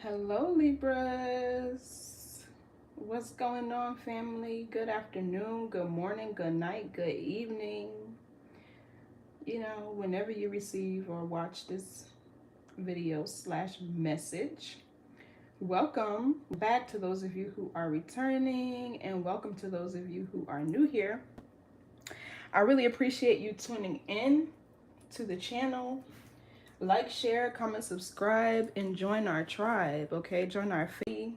Hello, Libras. What's going on, family? Good afternoon, good morning, good night, good evening. Whenever you receive or watch this video slash message, welcome back to those of you who are returning, and welcome to those of you who are new here. I really appreciate you tuning in to the channel. Like, share, comment, subscribe, and join our tribe, okay? Join our family.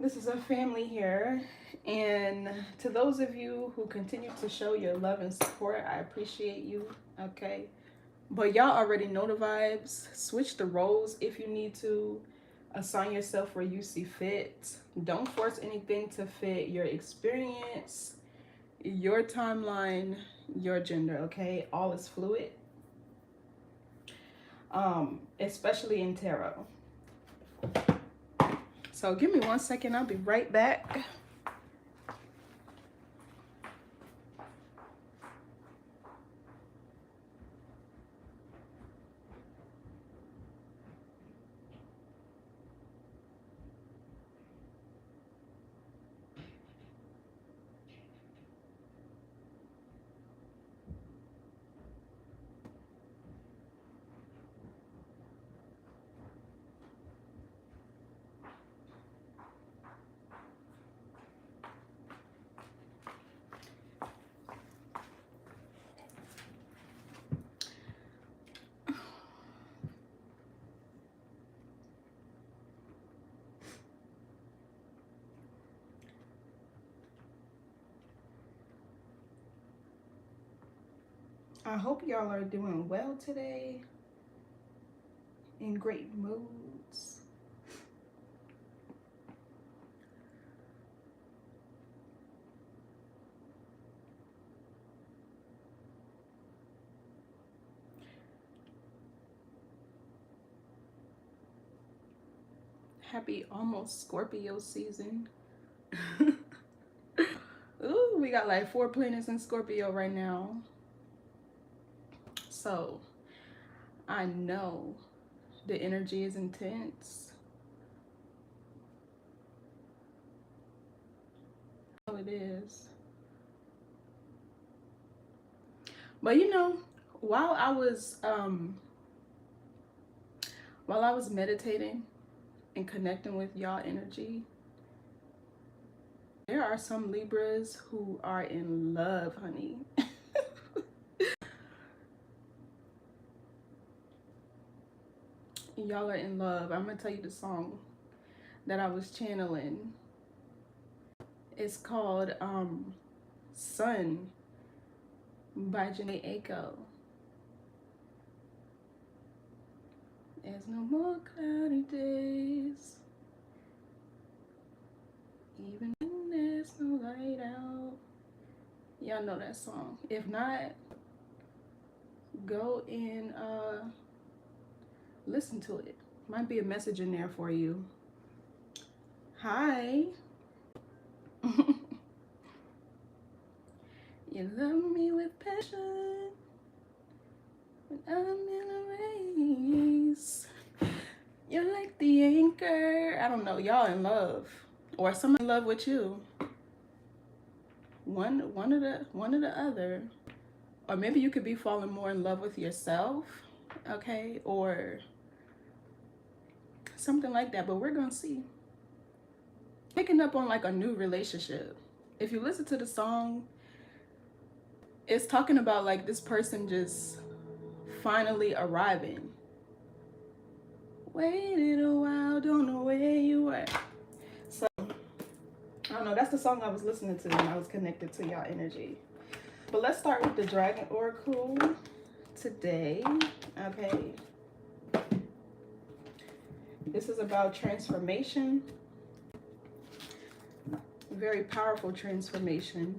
This is a family here, and to those of you who continue to show your love and support, I appreciate you, okay? But y'all already know the vibes. Switch the roles if you need to. Assign yourself where you see fit. Don't force anything to fit your experience, your timeline, your gender, okay? All is fluid. Especially in tarot. So give me 1 second, I'll be right back. I hope y'all are doing well today, in great moods. Happy almost Scorpio season. Ooh, we got like 4 planets in Scorpio right now. So I know the energy is intense. Oh, it is. But while I was meditating and connecting with y'all energy, there are some Libras who are in love, honey. Y'all are in love. I'm gonna tell you the song that I was channeling. It's called Sun by Janae Aiko. There's no more cloudy days, even when there's no light out. Y'all know that song. If not, go and listen to it. Might be a message in there for you. Hi. You love me with passion when I'm in a race. You're like the anchor. I don't know, y'all in love, or someone in love with you. One or the other, or maybe you could be falling more in love with yourself, okay, or something like that. But we're gonna see. Picking up on like a new relationship. If you listen to the song, it's talking about like this person just finally arriving. Waited a while, don't know where you were. So I don't know, that's the song I was listening to when I was connected to y'all energy. But let's start with the Dragon Oracle today. Okay, this is about transformation. Very powerful transformation,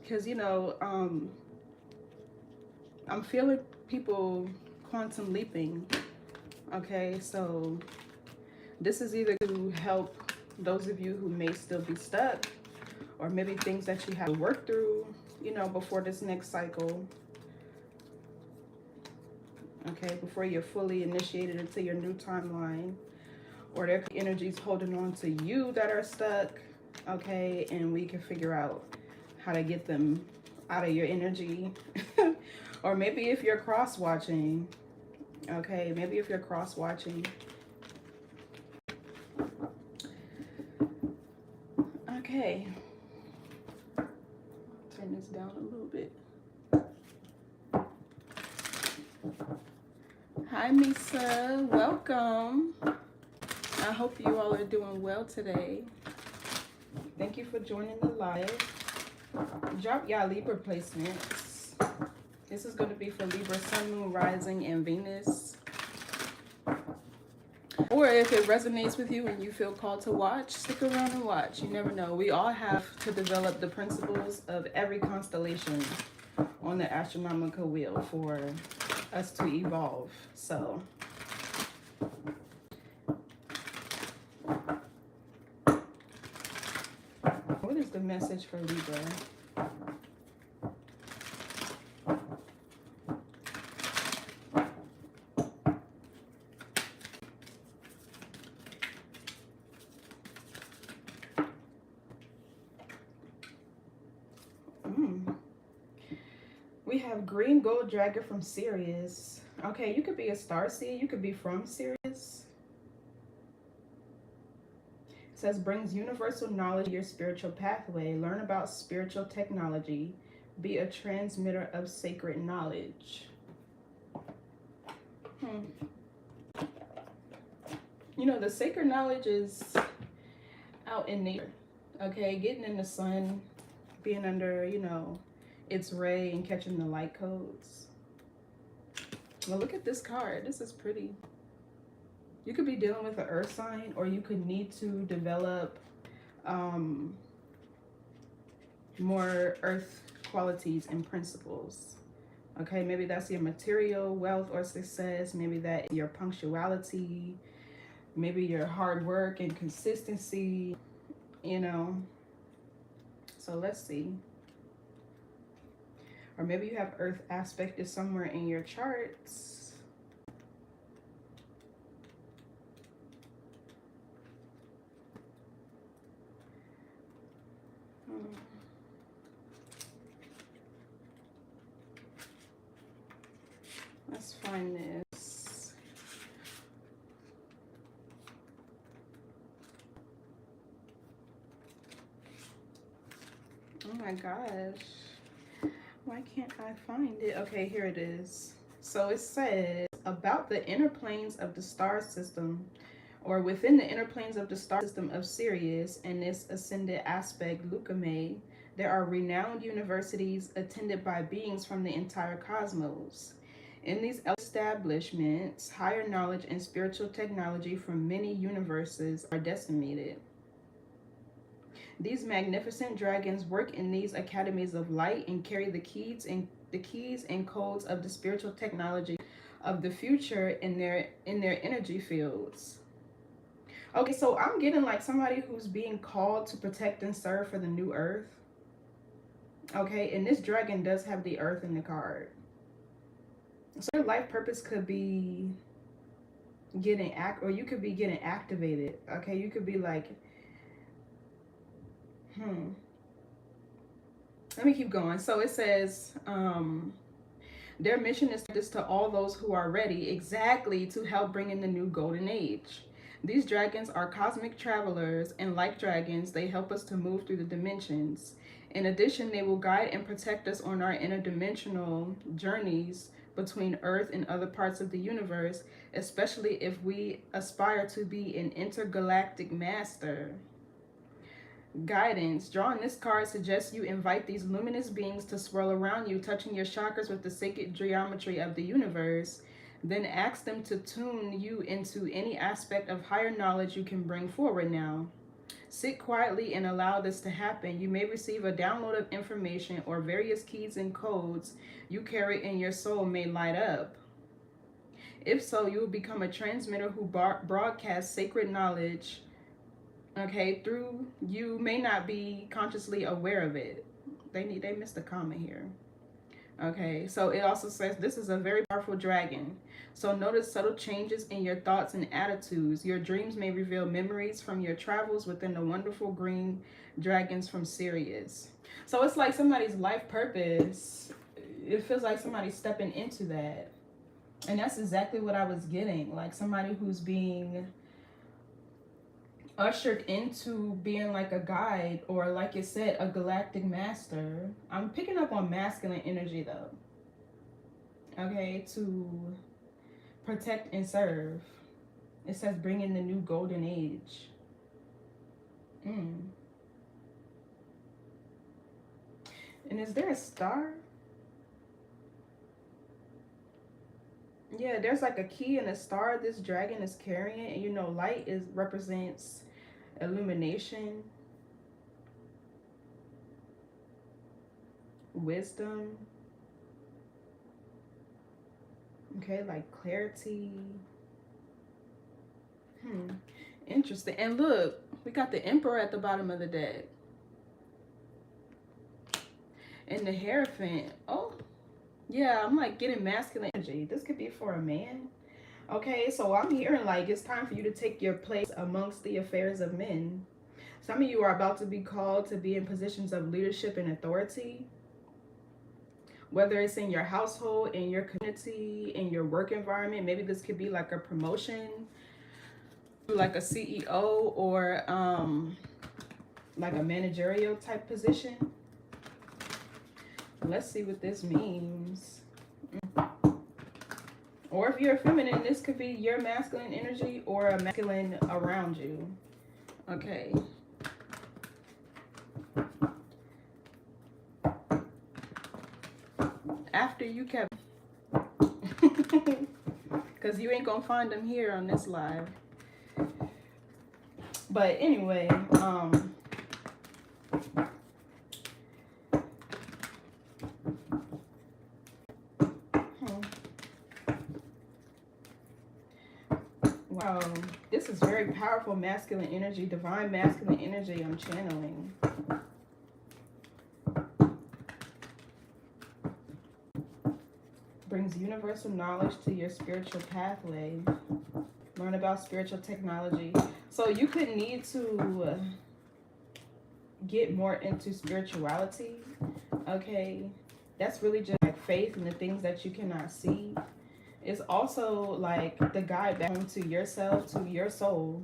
because I'm feeling people quantum leaping. Okay, so this is either to help those of you who may still be stuck, or maybe things that you have to work through, before this next cycle. okay, before you're fully initiated into your new timeline. Or there could be energies holding on to you that are stuck, okay, and we can figure out how to get them out of your energy. Or maybe if you're cross-watching, okay, maybe if you're cross-watching. Okay. Turn this down a little bit. Hi, Misa. Welcome. I hope you all are doing well today. Thank you for joining the live. Drop y'all Libra placements. This is going to be for Libra, Sun, Moon, Rising, and Venus. Or if it resonates with you and you feel called to watch, stick around and watch. You never know. We all have to develop the principles of every constellation on the astronomical wheel for us to evolve. So what is the message for Libra? We have Green Gold Dragon from Sirius. Okay, you could be a starseed. You could be from Sirius. It says, brings universal knowledge to your spiritual pathway. Learn about spiritual technology. Be a transmitter of sacred knowledge. You know, the sacred knowledge is out in nature. Okay, getting in the sun, being under, you know, its ray and catching the light codes. Well, look at this card. This is pretty. You could be dealing with an earth sign, or you could need to develop more earth qualities and principles. Okay, maybe that's your material wealth or success. Maybe that your punctuality. Maybe your hard work and consistency, you know. So let's see. Or maybe you have earth aspected somewhere in your charts. Let's find this. Oh my gosh. Why can't I find it? Okay, here it is. So it says about the inner planes of the star system, or within the inner planes of the star system of Sirius and this ascended aspect Lucame, there are renowned universities attended by beings from the entire cosmos. In these establishments, higher knowledge and spiritual technology from many universes are decimated. These magnificent dragons work in these academies of light and carry the keys and codes of the spiritual technology of the future in their energy fields. Okay, so I'm getting like somebody who's being called to protect and serve for the new earth. Okay, and this dragon does have the earth in the card. So your life purpose could be getting or you could be getting activated. Okay, you could be like, let me keep going. So it says, their mission is this to all those who are ready, exactly to help bring in the new golden age. These dragons are cosmic travelers, and like dragons, they help us to move through the dimensions. In addition, they will guide and protect us on our interdimensional journeys between Earth and other parts of the universe, especially if we aspire to be an intergalactic master. Guidance. Drawing this card suggests you invite these luminous beings to swirl around you, touching your chakras with the sacred geometry of the universe. Then ask them to tune you into any aspect of higher knowledge you can bring forward now. Sit quietly and allow this to happen. You may receive a download of information, or various keys and codes you carry in your soul may light up. If so, you will become a transmitter who broadcasts sacred knowledge, okay, through you may not be consciously aware of it. They missed a comma here. Okay, so it also says this is a very powerful dragon. So notice subtle changes in your thoughts and attitudes. Your dreams may reveal memories from your travels within the wonderful green dragons from Sirius. So it's like somebody's life purpose. It feels like somebody's stepping into that. And that's exactly what I was getting. Like somebody who's being ushered into being like a guide, or like it said, a galactic master. I'm picking up on masculine energy though. Okay, to protect and serve. It says bring in the new golden age. And is there a star? Yeah, there's like a key and a star this dragon is carrying. And you know, light represents illumination, wisdom. Okay, like clarity. Interesting. And look, we got the Emperor at the bottom of the deck. And the Hierophant. Oh, yeah, I'm like getting masculine energy. This could be for a man. Okay, so I'm hearing like it's time for you to take your place amongst the affairs of men. Some of you are about to be called to be in positions of leadership and authority. Whether it's in your household, in your community, in your work environment. Maybe this could be like a promotion, like a CEO, or like a managerial type position. Let's see what this means. Or if you're feminine, this could be your masculine energy or a masculine around you. Okay. After you, Kevin. Because you ain't gonna find them here on this live. But anyway, wow, this is very powerful masculine energy, divine masculine energy I'm channeling. Brings universal knowledge to your spiritual pathway. Learn about spiritual technology. So you could need to get more into spirituality. Okay, that's really just like faith in the things that you cannot see. It's also like the guide back home to yourself, to your soul.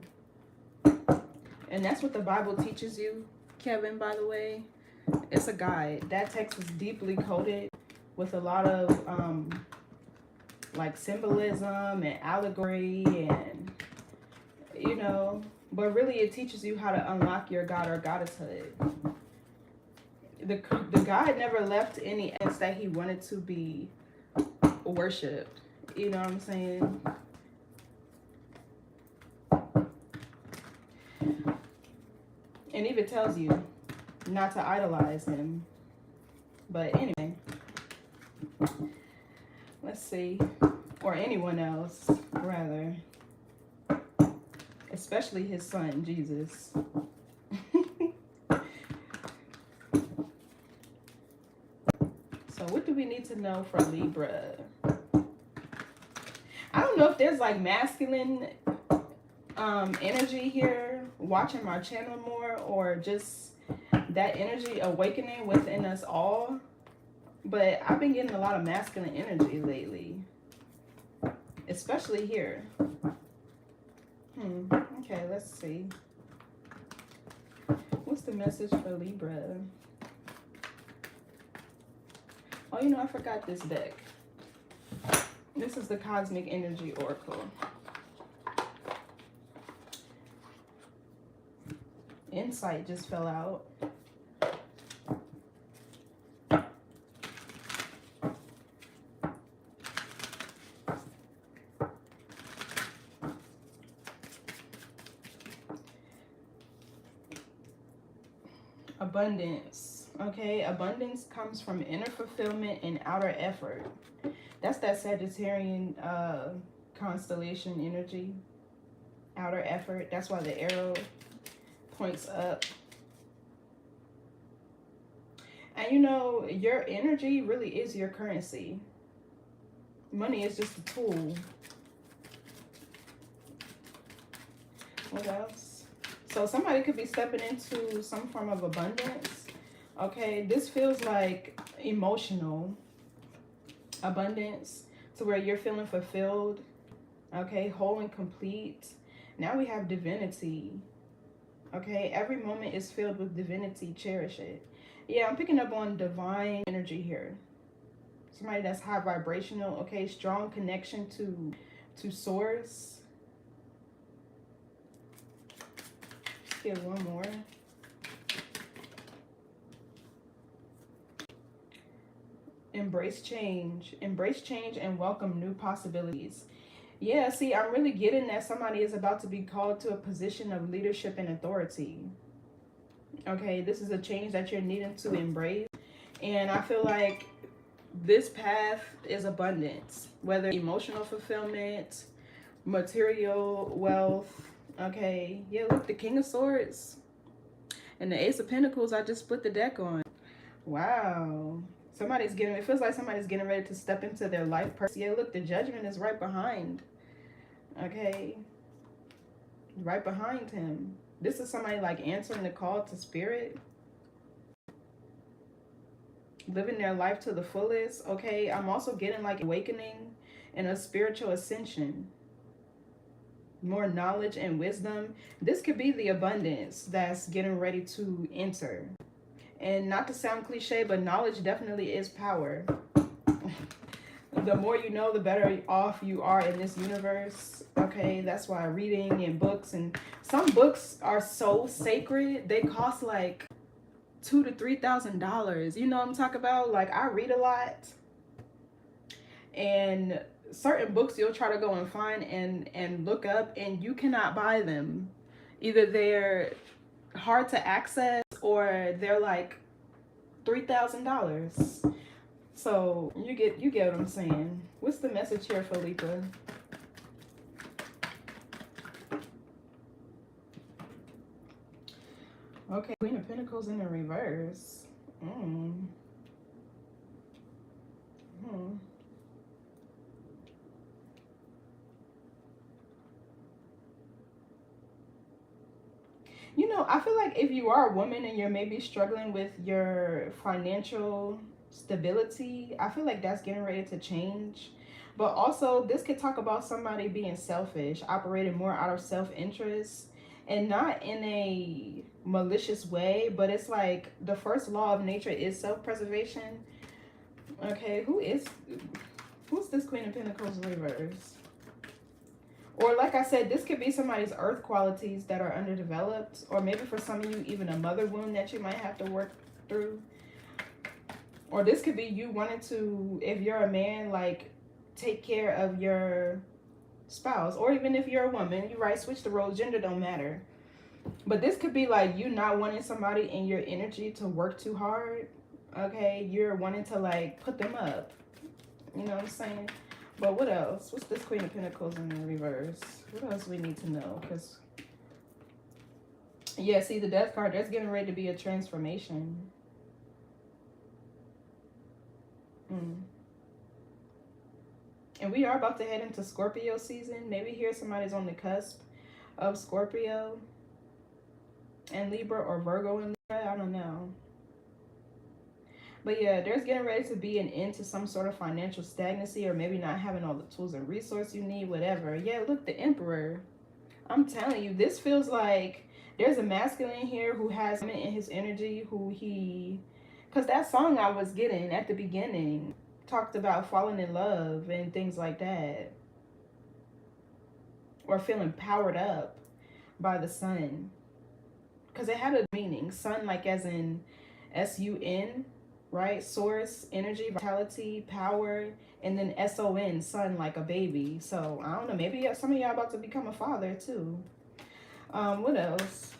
And that's what the Bible teaches you, Kevin, by the way. It's a guide. That text is deeply coded with a lot of like symbolism and allegory, and you know, but really it teaches you how to unlock your god or goddesshood. The guide never left any evidence that he wanted to be worshipped. You know what I'm saying? And even tells you not to idolize him. But anyway, let's see. Or anyone else, rather. Especially his son, Jesus. So what do we need to know for Libra? I don't know if there's like masculine energy here, watching my channel more, or just that energy awakening within us all. But I've been getting a lot of masculine energy lately, especially here. Okay, let's see. What's the message for Libra? Oh, you know, I forgot this deck. This is the Cosmic Energy Oracle. Insight just fell out. Abundance. Okay, abundance comes from inner fulfillment and outer effort. That's that Sagittarian constellation energy. Outer effort. That's why the arrow points up. And you know, your energy really is your currency. Money is just a tool. What else? So somebody could be stepping into some form of abundance. Okay, this feels like emotional abundance to where you're feeling fulfilled. Okay, whole and complete. Now we have divinity. Okay, every moment is filled with divinity. Cherish it. Yeah, I'm picking up on divine energy here. Somebody that's high vibrational. Okay, strong connection to source. Let's get one more. Embrace change. Embrace change and welcome new possibilities. Yeah, see, I'm really getting that somebody is about to be called to a position of leadership and authority. Okay, this is a change that you're needing to embrace. And I feel like this path is abundance, whether emotional fulfillment, material wealth. Okay, yeah, look, the King of Swords and the Ace of Pentacles, I just put the deck on. Wow. Somebody's getting, it feels like somebody's getting ready to step into their life purpose. Yeah, look, the Judgment is right behind. Okay, right behind him. This is somebody like answering the call to spirit, living their life to the fullest. Okay, I'm also getting like awakening and a spiritual ascension, more knowledge and wisdom. This could be the abundance that's getting ready to enter. And not to sound cliche, but knowledge definitely is power. The more you know, the better off you are in this universe. Okay, that's why reading and books, and some books are so sacred, they cost like $2,000 to $3,000. You know what I'm talking about? Like, I read a lot, and certain books you'll try to go and find and look up, and you cannot buy them. Either they're hard to access or they're like $3,000. So you get what I'm saying. What's the message here for Libra? Okay, Queen of Pentacles in the reverse. You know, I feel like if you are a woman and you're maybe struggling with your financial stability, I feel like that's getting ready to change. But also, this could talk about somebody being selfish, operating more out of self-interest, and not in a malicious way, but it's like the first law of nature is self-preservation. Okay, who's this Queen of Pentacles reverse? Or like I said, this could be somebody's earth qualities that are underdeveloped. Or maybe for some of you, even a mother wound that you might have to work through. Or this could be you wanting to, if you're a man, like take care of your spouse. Or even if you're a woman, you're right, switch the roles, gender don't matter. But this could be like you not wanting somebody in your energy to work too hard. Okay, you're wanting to like put them up. You know what I'm saying? But what else? What's this Queen of Pentacles in the reverse? What else we need to know? Because, yeah, see the Death card, that's getting ready to be a transformation. And we are about to head into Scorpio season. Maybe here somebody's on the cusp of Scorpio and Libra, or Virgo and Libra. I don't know. But yeah, there's getting ready to be an end to some sort of financial stagnancy, or maybe not having all the tools and resources you need, whatever. Yeah, look, the Emperor. I'm telling you, this feels like there's a masculine here who has in his energy, who he... Because that song I was getting at the beginning talked about falling in love and things like that. Or feeling powered up by the sun. Because it had a meaning. Sun, like as in S-U-N, right? Source, energy, vitality, power, and then S-O-N, son, like a baby. So I don't know, maybe some of y'all about to become a father too. What else?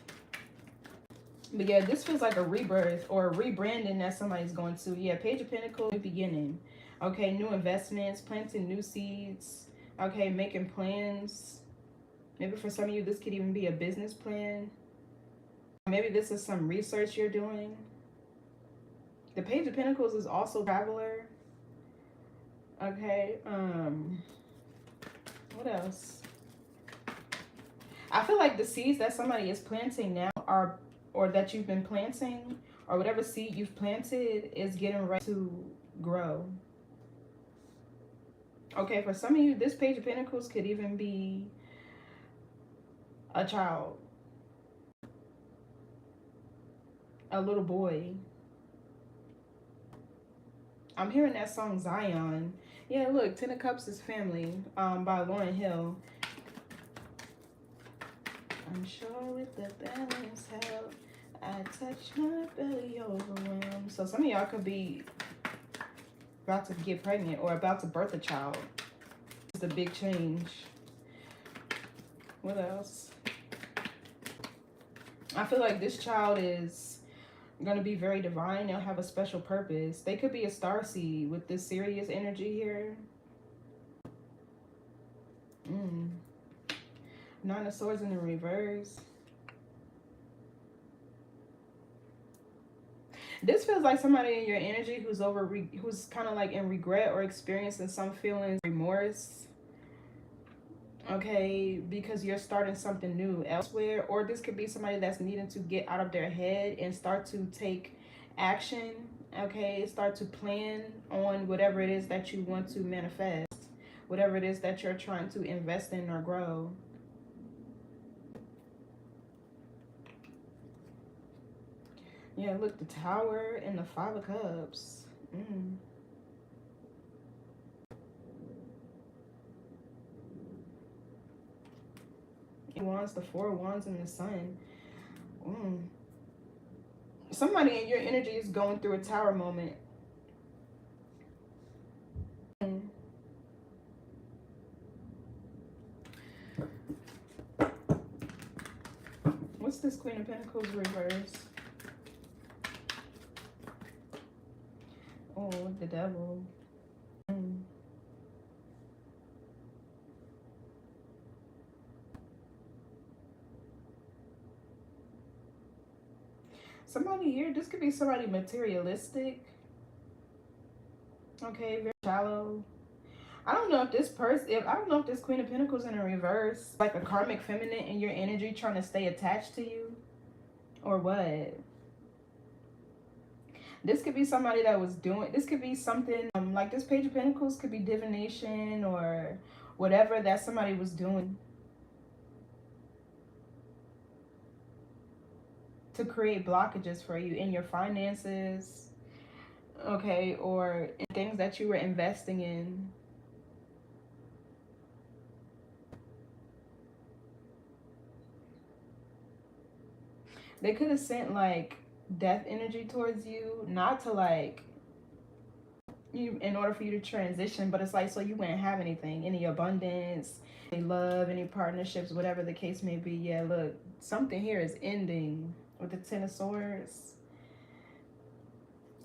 But yeah, this feels like a rebirth or a rebranding that somebody's going to. Yeah, Page of Pentacles, new beginning. Okay, new investments, planting new seeds. Okay, making plans. Maybe for some of you, this could even be a business plan. Maybe this is some research you're doing. The Page of Pentacles is also traveler. Okay, what else? I feel like the seeds that somebody is planting now are, or that you've been planting, or whatever seed you've planted is getting ready to grow. Okay, for some of you, this Page of Pentacles could even be a child, a little boy. I'm hearing that song Zion. Yeah, look, Ten of Cups is Family by Lauryn Hill. I'm sure with the balance held, I touch my belly overwhelmed. So some of y'all could be about to get pregnant or about to birth a child. It's a big change. What else? I feel like this child is going to be very divine. They'll have a special purpose. They could be a starseed with this serious energy here. Nine of Swords in the reverse. This feels like somebody in your energy who's kind of like in regret or experiencing some feelings, remorse. Okay, because you're starting something new elsewhere, or this could be somebody that's needing to get out of their head and start to take action. Okay, start to plan on whatever it is that you want to manifest, whatever it is that you're trying to invest in or grow. Yeah, look, the Tower and the Five of Cups. Wands, the Four of Wands, and the Sun. Somebody in your energy is going through a Tower moment. What's this Queen of Pentacles reverse? Oh, the Devil. Somebody here, this could be somebody materialistic. Okay, very shallow. I don't know if this Queen of Pentacles in a reverse, like a karmic feminine in your energy trying to stay attached to you, or what. This could be somebody that was doing, this could be something like this Page of Pentacles could be divination or whatever that somebody was doing to create blockages for you in your finances, okay, or in things that you were investing in. They could have sent like death energy towards you, not to like you in order for you to transition, but it's like so you wouldn't have anything, any abundance, any love, any partnerships, whatever the case may be. Yeah, look, something here is ending with the Ten of Swords.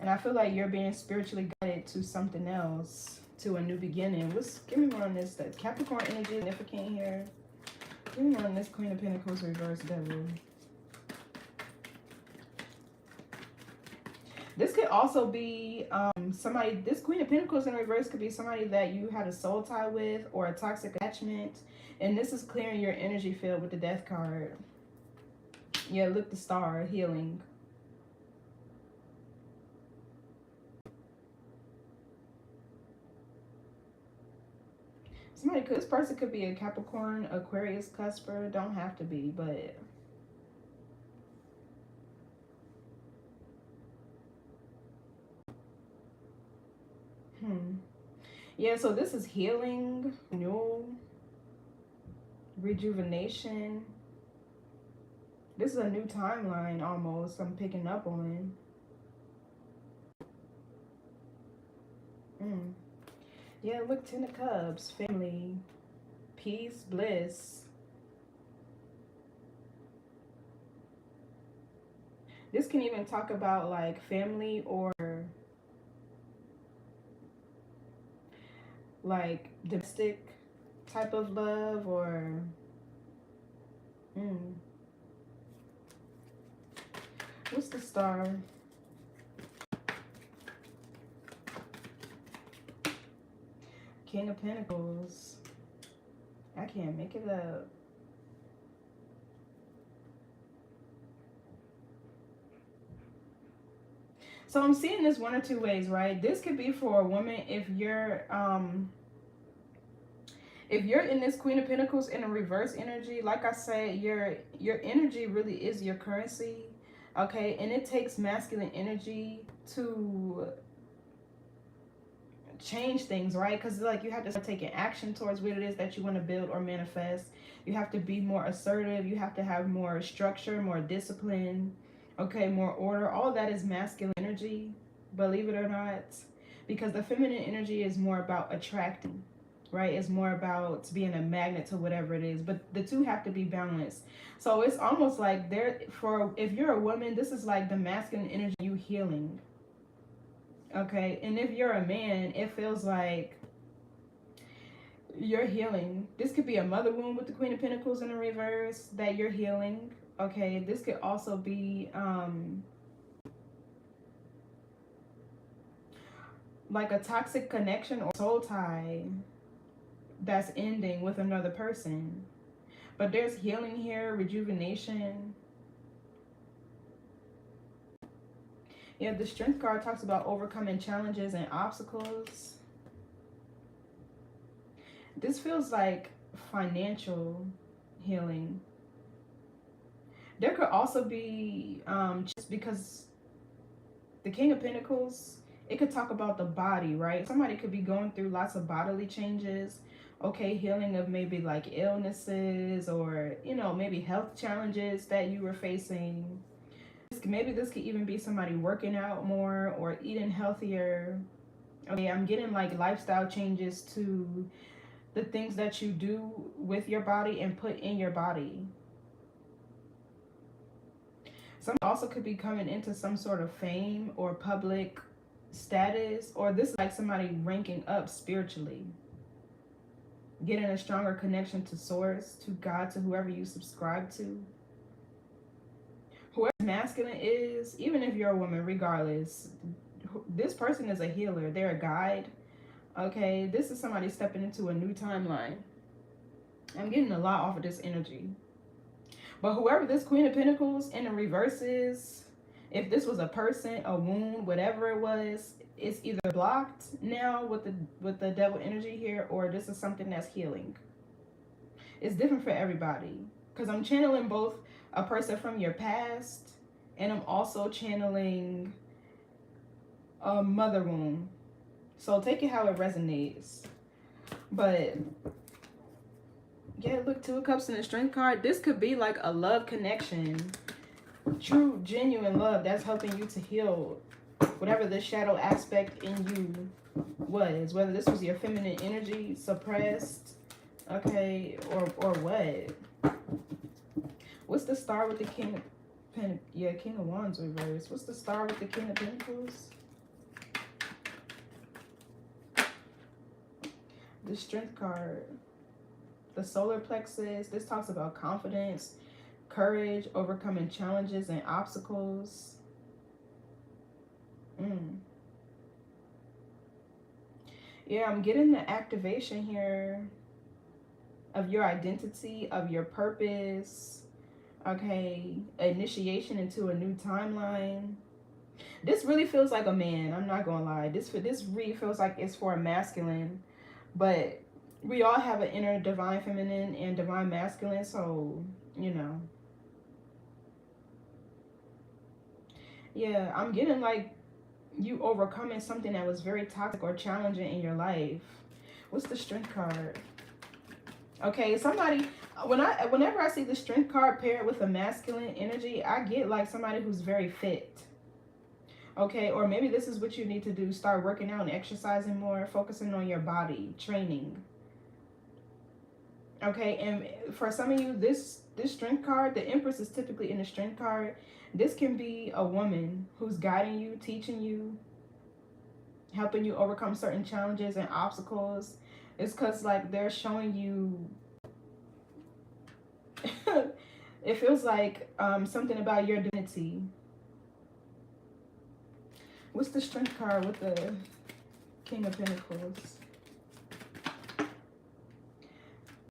And I feel like you're being spiritually guided to something else, to a new beginning. Give me more on this. The Capricorn energy significant here. Give me more on this Queen of Pentacles reverse Devil. This could also be somebody, this Queen of Pentacles in reverse could be somebody that you had a soul tie with or a toxic attachment. And this is clearing your energy field with the Death card. Yeah, look, the Star, healing. This person could be a Capricorn, Aquarius, Cusper. Don't have to be, but yeah, so this is healing, renewal, rejuvenation. This is a new timeline almost I'm picking up on. Yeah, look, Ten of Cups, family, peace, bliss. This can even talk about like family or like domestic type of love or what's the Star? King of Pentacles. I can't make it up. So I'm seeing this one or two ways, right? This could be for a woman if you're in this Queen of Pentacles in a reverse energy. Like I said, your energy really is your currency. Okay, and it takes masculine energy to change things, right? Because like you have to start taking action towards what it is that you want to build or manifest. You have to be more assertive. You have to have more structure, more discipline, okay, more order. All that is masculine energy, believe it or not, because the feminine energy is more about attracting, right? It's more about being a magnet to whatever it is, but the two have to be balanced. So it's almost like if you're a woman, this is like the masculine energy, you healing. Okay, and if you're a man, it feels like you're healing. This could be a mother wound with the Queen of Pentacles in the reverse that you're healing. Okay, this could also be like a toxic connection or soul tie that's ending with another person. But there's healing here, rejuvenation. Yeah, the Strength card talks about overcoming challenges and obstacles. This feels like financial healing. There could also be, just because the King of Pentacles, it could talk about the body, right? Somebody could be going through lots of bodily changes. Okay, healing of maybe like illnesses or, you know, maybe health challenges that you were facing. Maybe this could even be somebody working out more or eating healthier. Okay, I'm getting like lifestyle changes to the things that you do with your body and put in your body. Some also could be coming into some sort of fame or public status, or this is like somebody ranking up spiritually, getting a stronger connection to source, to God, to whoever you subscribe to. Whoever masculine is, even if you're a woman, regardless, this person is a healer. They're a guide. Okay, this is somebody stepping into a new timeline. I'm getting a lot off of this energy. But whoever this Queen of Pentacles in the reverse is, if this was a person, a wound, whatever it was, it's either blocked now with the devil energy here, or this is something that's healing. It's different for everybody. Because I'm channeling both a person from your past, and I'm also channeling a mother wound. So take it how it resonates. But yeah, look, Two of Cups in the Strength card. This could be like a love connection. True, genuine love that's helping you to heal whatever the shadow aspect in you was. Whether this was your feminine energy suppressed, okay, or what. What's the star with the King of King of Wands reverse. What's the star with the King of Pentacles? The Strength card. The solar plexus. This talks about confidence, courage, overcoming challenges and obstacles. Yeah, I'm getting the activation here of your identity, of your purpose. Okay, initiation into a new timeline. This really feels like a man. I'm not gonna lie. This really feels like it's for a masculine, but we all have an inner divine feminine and divine masculine, so, you know. Yeah, I'm getting like you overcoming something that was very toxic or challenging in your life. What's the Strength card? Okay, somebody, whenever I see the Strength card paired with a masculine energy, I get like somebody who's very fit. Okay, or maybe this is what you need to do. Start working out and exercising more, focusing on your body, training. Okay, and for some of you, this Strength card, the Empress is typically in the Strength card. This can be a woman who's guiding you, teaching you, helping you overcome certain challenges and obstacles. It's because like they're showing you it feels like something about your divinity. What's the Strength card with the King of Pentacles?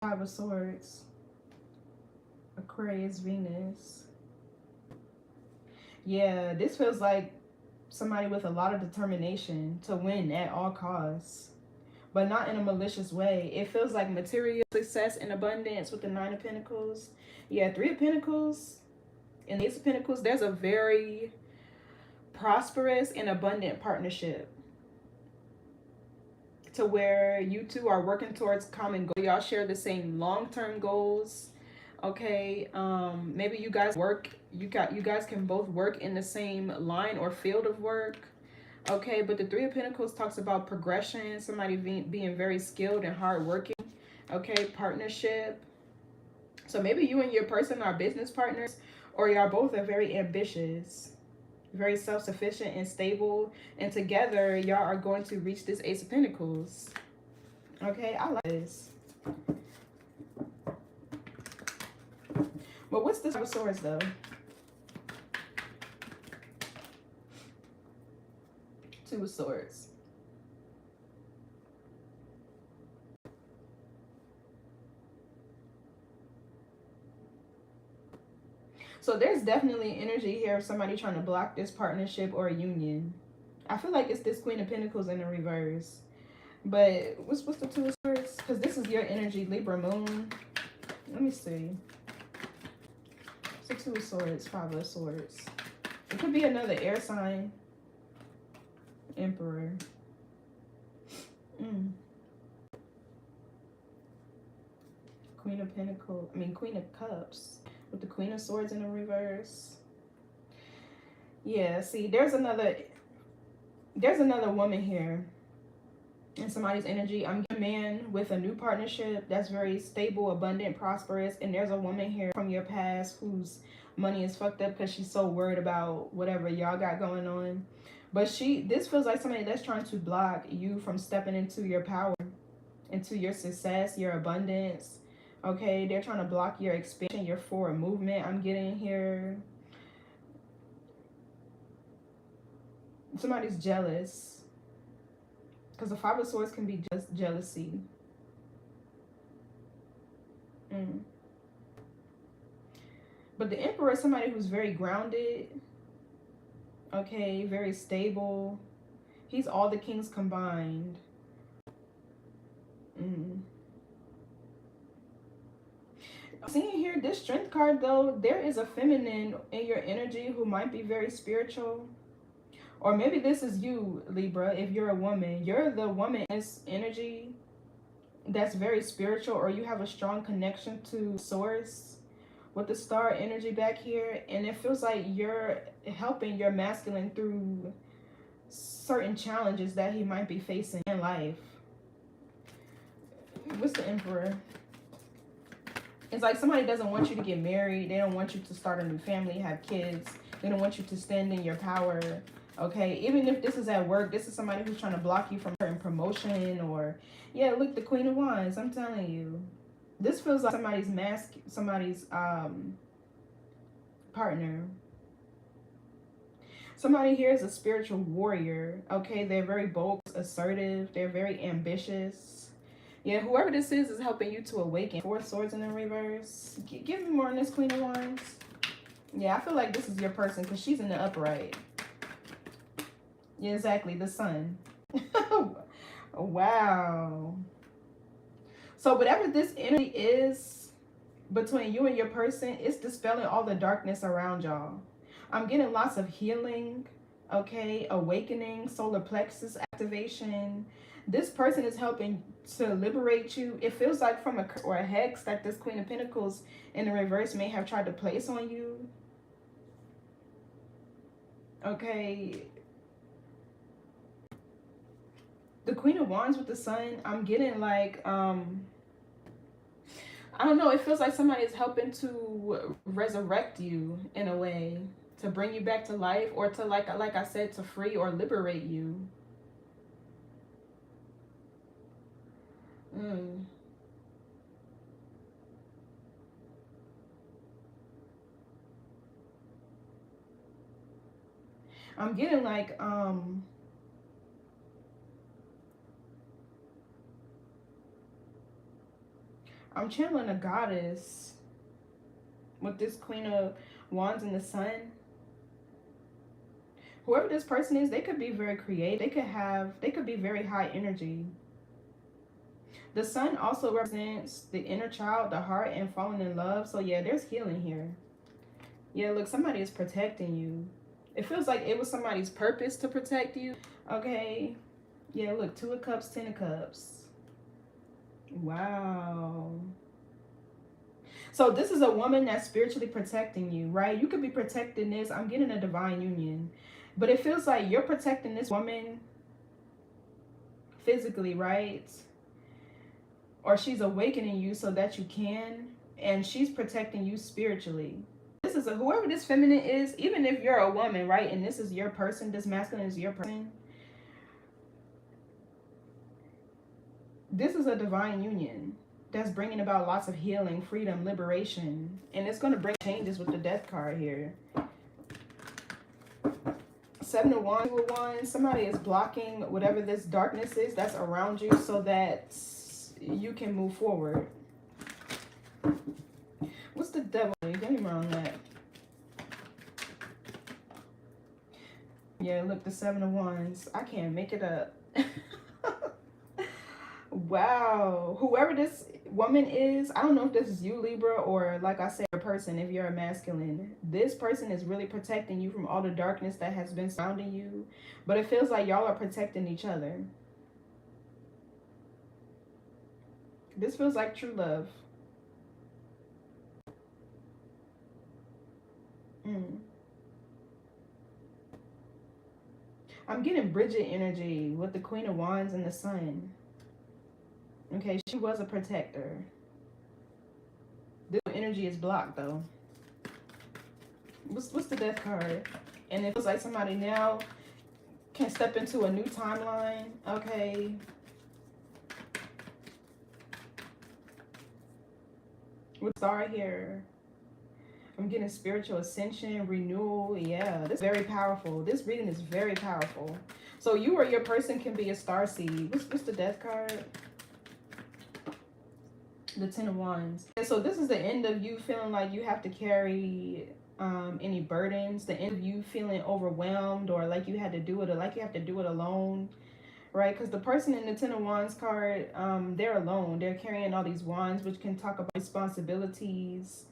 Five of Swords, Aquarius, Venus. Yeah, this feels like somebody with a lot of determination to win at all costs, but not in a malicious way. It feels like material success and abundance with the Nine of Pentacles. Yeah, Three of Pentacles and Ace of Pentacles, there's a very prosperous and abundant partnership to where you two are working towards common goals. Y'all share the same long-term goals. Okay, maybe you guys can both work in the same line or field of work. Okay, but the Three of Pentacles talks about progression, somebody being very skilled and hardworking. Okay, partnership. So maybe you and your person are business partners, or y'all both are very ambitious, very self-sufficient and stable, and together y'all are going to reach this Ace of Pentacles. Okay, I like this. But what's this Five of Swords though? Two of Swords. So there's definitely energy here of somebody trying to block this partnership or a union. I feel like it's this Queen of Pentacles in the reverse. But what's the Two of Swords? Because this is your energy, Libra Moon. Let me see. It's the Two of Swords, Five of Swords. It could be another air sign. Emperor. Queen of Pentacles. Queen of Cups. With the Queen of Swords in the reverse. Yeah, see, there's another woman here in somebody's energy. I'm getting a man with a new partnership that's very stable, abundant, prosperous, and there's a woman here from your past whose money is fucked up because she's so worried about whatever y'all got going on. But this feels like somebody that's trying to block you from stepping into your power, into your success, your abundance. Okay, they're trying to block your expansion, your forward movement. I'm getting here. Somebody's jealous. Because the Five of Swords can be just jealousy. But the Emperor is somebody who's very grounded. Okay, very stable. He's all the kings combined. Seeing here, this Strength card though, there is a feminine in your energy who might be very spiritual. Or maybe this is you, Libra, if you're a woman. You're the woman in this energy that's very spiritual, or you have a strong connection to Source with the Star energy back here. And it feels like you're helping your masculine through certain challenges that he might be facing in life. What's the Emperor? It's like somebody doesn't want you to get married. They don't want you to start a new family, have kids. They don't want you to stand in your power. Okay, even if this is at work, this is somebody who's trying to block you from certain promotion or, yeah, look, the Queen of Wands, I'm telling you. This feels like somebody's partner. Somebody here is a spiritual warrior. Okay, they're very bold, assertive, they're very ambitious. Yeah, whoever this is helping you to awaken. Four Swords in the reverse. Give me more on this Queen of Wands. Yeah, I feel like this is your person because she's in the upright. Yeah, exactly. The Sun. Wow. So whatever this energy is between you and your person, it's dispelling all the darkness around y'all. I'm getting lots of healing. Okay, awakening, solar plexus activation. This person is helping to liberate you. It feels like from a curse or a hex that this Queen of Pentacles in the reverse may have tried to place on you. Okay. The Queen of Wands with the Sun, I'm getting like, I don't know, it feels like somebody is helping to resurrect you in a way, to bring you back to life, or to, like I said, to free or liberate you. I'm getting like, I'm channeling a goddess with this Queen of Wands and the Sun. Whoever this person is, they could be very creative. They could be very high energy. The sun also represents the inner child, the heart, and falling in love. So yeah, there's healing here. Yeah, look, somebody is protecting you. It feels like it was somebody's purpose to protect you. Okay. Yeah, look, 2 of Cups, 10 of Cups. Wow. So this is a woman that's spiritually protecting you, right? You could be protecting this. I'm getting a divine union. But it feels like you're protecting this woman physically, right? Or she's awakening you so that you can. And she's protecting you spiritually. This is whoever this feminine is, even if you're a woman, right? And this is your person, this masculine is your person. This is a divine union that's bringing about lots of healing, freedom, liberation. And it's going to bring changes with the Death card here. 7 of Wands, 2 of Wands. Somebody is blocking whatever this darkness is that's around you so that you can move forward. What's the devil? Get me wrong that. Yeah, look, the 7 of Wands. I can't make it up. Wow. Whoever this woman is, I don't know if this is you, Libra, or like I said, a person, if you're a masculine. This person is really protecting you from all the darkness that has been surrounding you. But it feels like y'all are protecting each other. This feels like true love. I'm getting Bridget energy with the Queen of Wands and the Sun. Okay, she was a protector. This energy is blocked though. What's the Death card? And it feels like somebody now can step into a new timeline. Okay. With Star here. I'm getting spiritual ascension, renewal. Yeah, this is very powerful. This reading is very powerful. So you or your person can be a starseed. What's the Death card? The 10 of Wands. And so this is the end of you feeling like you have to carry any burdens. The end of you feeling overwhelmed or like you had to do it or like you have to do it alone. Right? Because the person in the 10 of Wands card, they're alone. They're carrying all these wands, which can talk about responsibilities.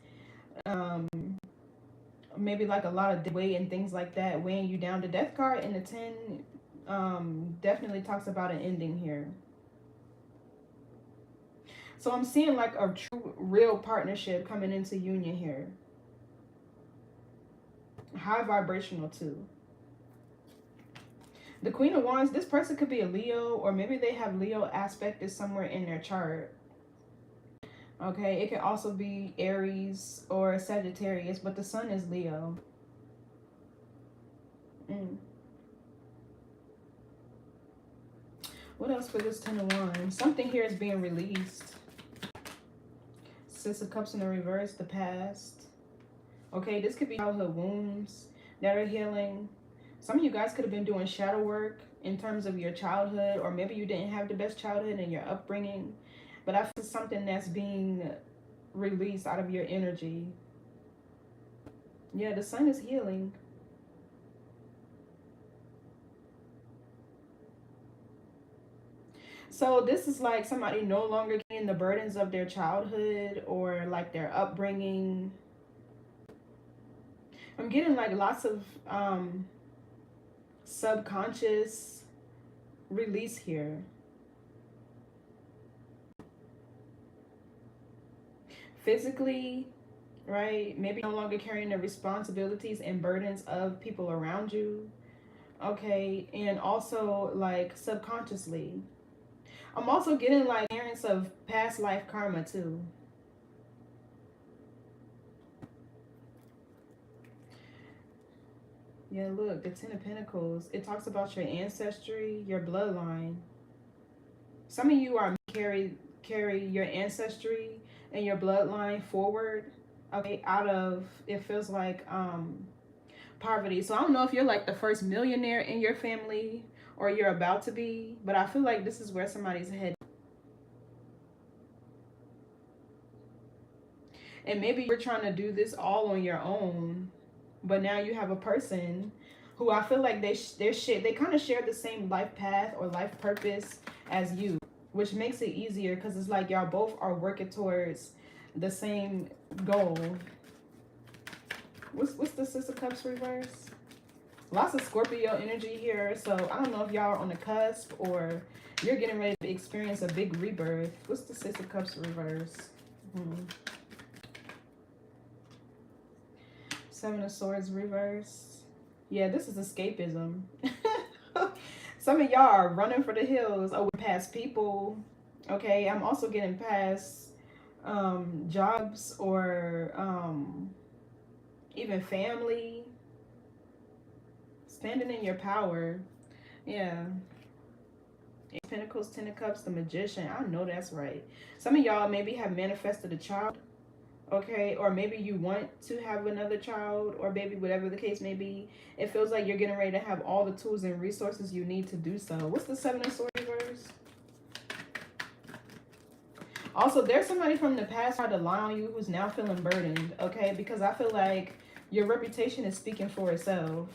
Maybe like a lot of weight and things like that weighing you down. The Death card in the 10 definitely talks about an ending here. So I'm seeing like a true, real partnership coming into union here. High vibrational too. The Queen of Wands, this person could be a Leo, or maybe they have Leo aspected somewhere in their chart. Okay, it can also be Aries or Sagittarius, but the sun is Leo. What else for this 10 of Wands? Something here is being released. 6 of Cups in the reverse, the past. Okay, this could be childhood wounds that are healing. Some of you guys could have been doing shadow work in terms of your childhood, or maybe you didn't have the best childhood in your upbringing. But I feel something that's being released out of your energy. Yeah, the sun is healing. So this is like somebody no longer getting the burdens of their childhood or like their upbringing. I'm getting like lots of subconscious release here. Physically, right? Maybe no longer carrying the responsibilities and burdens of people around you. Okay, and also like subconsciously. I'm also getting like appearance of past life karma too. Yeah, look, the 10 of Pentacles. It talks about your ancestry, your bloodline. Some of you are carry your ancestry and your bloodline forward, okay, out of, it feels like poverty. So I don't know if you're like the first millionaire in your family or you're about to be, but I feel like this is where somebody's headed. And maybe you're trying to do this all on your own, but now you have a person who I feel like they kind of share the same life path or life purpose as you, which makes it easier because it's like y'all both are working towards the same goal. What's the Six of Cups reverse? Lots of Scorpio energy here, so I don't know if y'all are on the cusp or you're getting ready to experience a big rebirth. What's the Six of Cups reverse? Seven of Swords reverse. Yeah, this is escapism. Some of y'all are running for the hills over past people. Okay, I'm also getting past jobs or even family. Standing in your power. Yeah. Eight of Pentacles, Ten of Cups, the Magician. I know that's right. Some of y'all maybe have manifested a child. Okay, or maybe you want to have another child, or maybe whatever the case may be. It feels like you're getting ready to have all the tools and resources you need to do so. What's the Seven of Swords reverse? Also, there's somebody from the past tried to lie on you who's now feeling burdened, okay? Because I feel like your reputation is speaking for itself.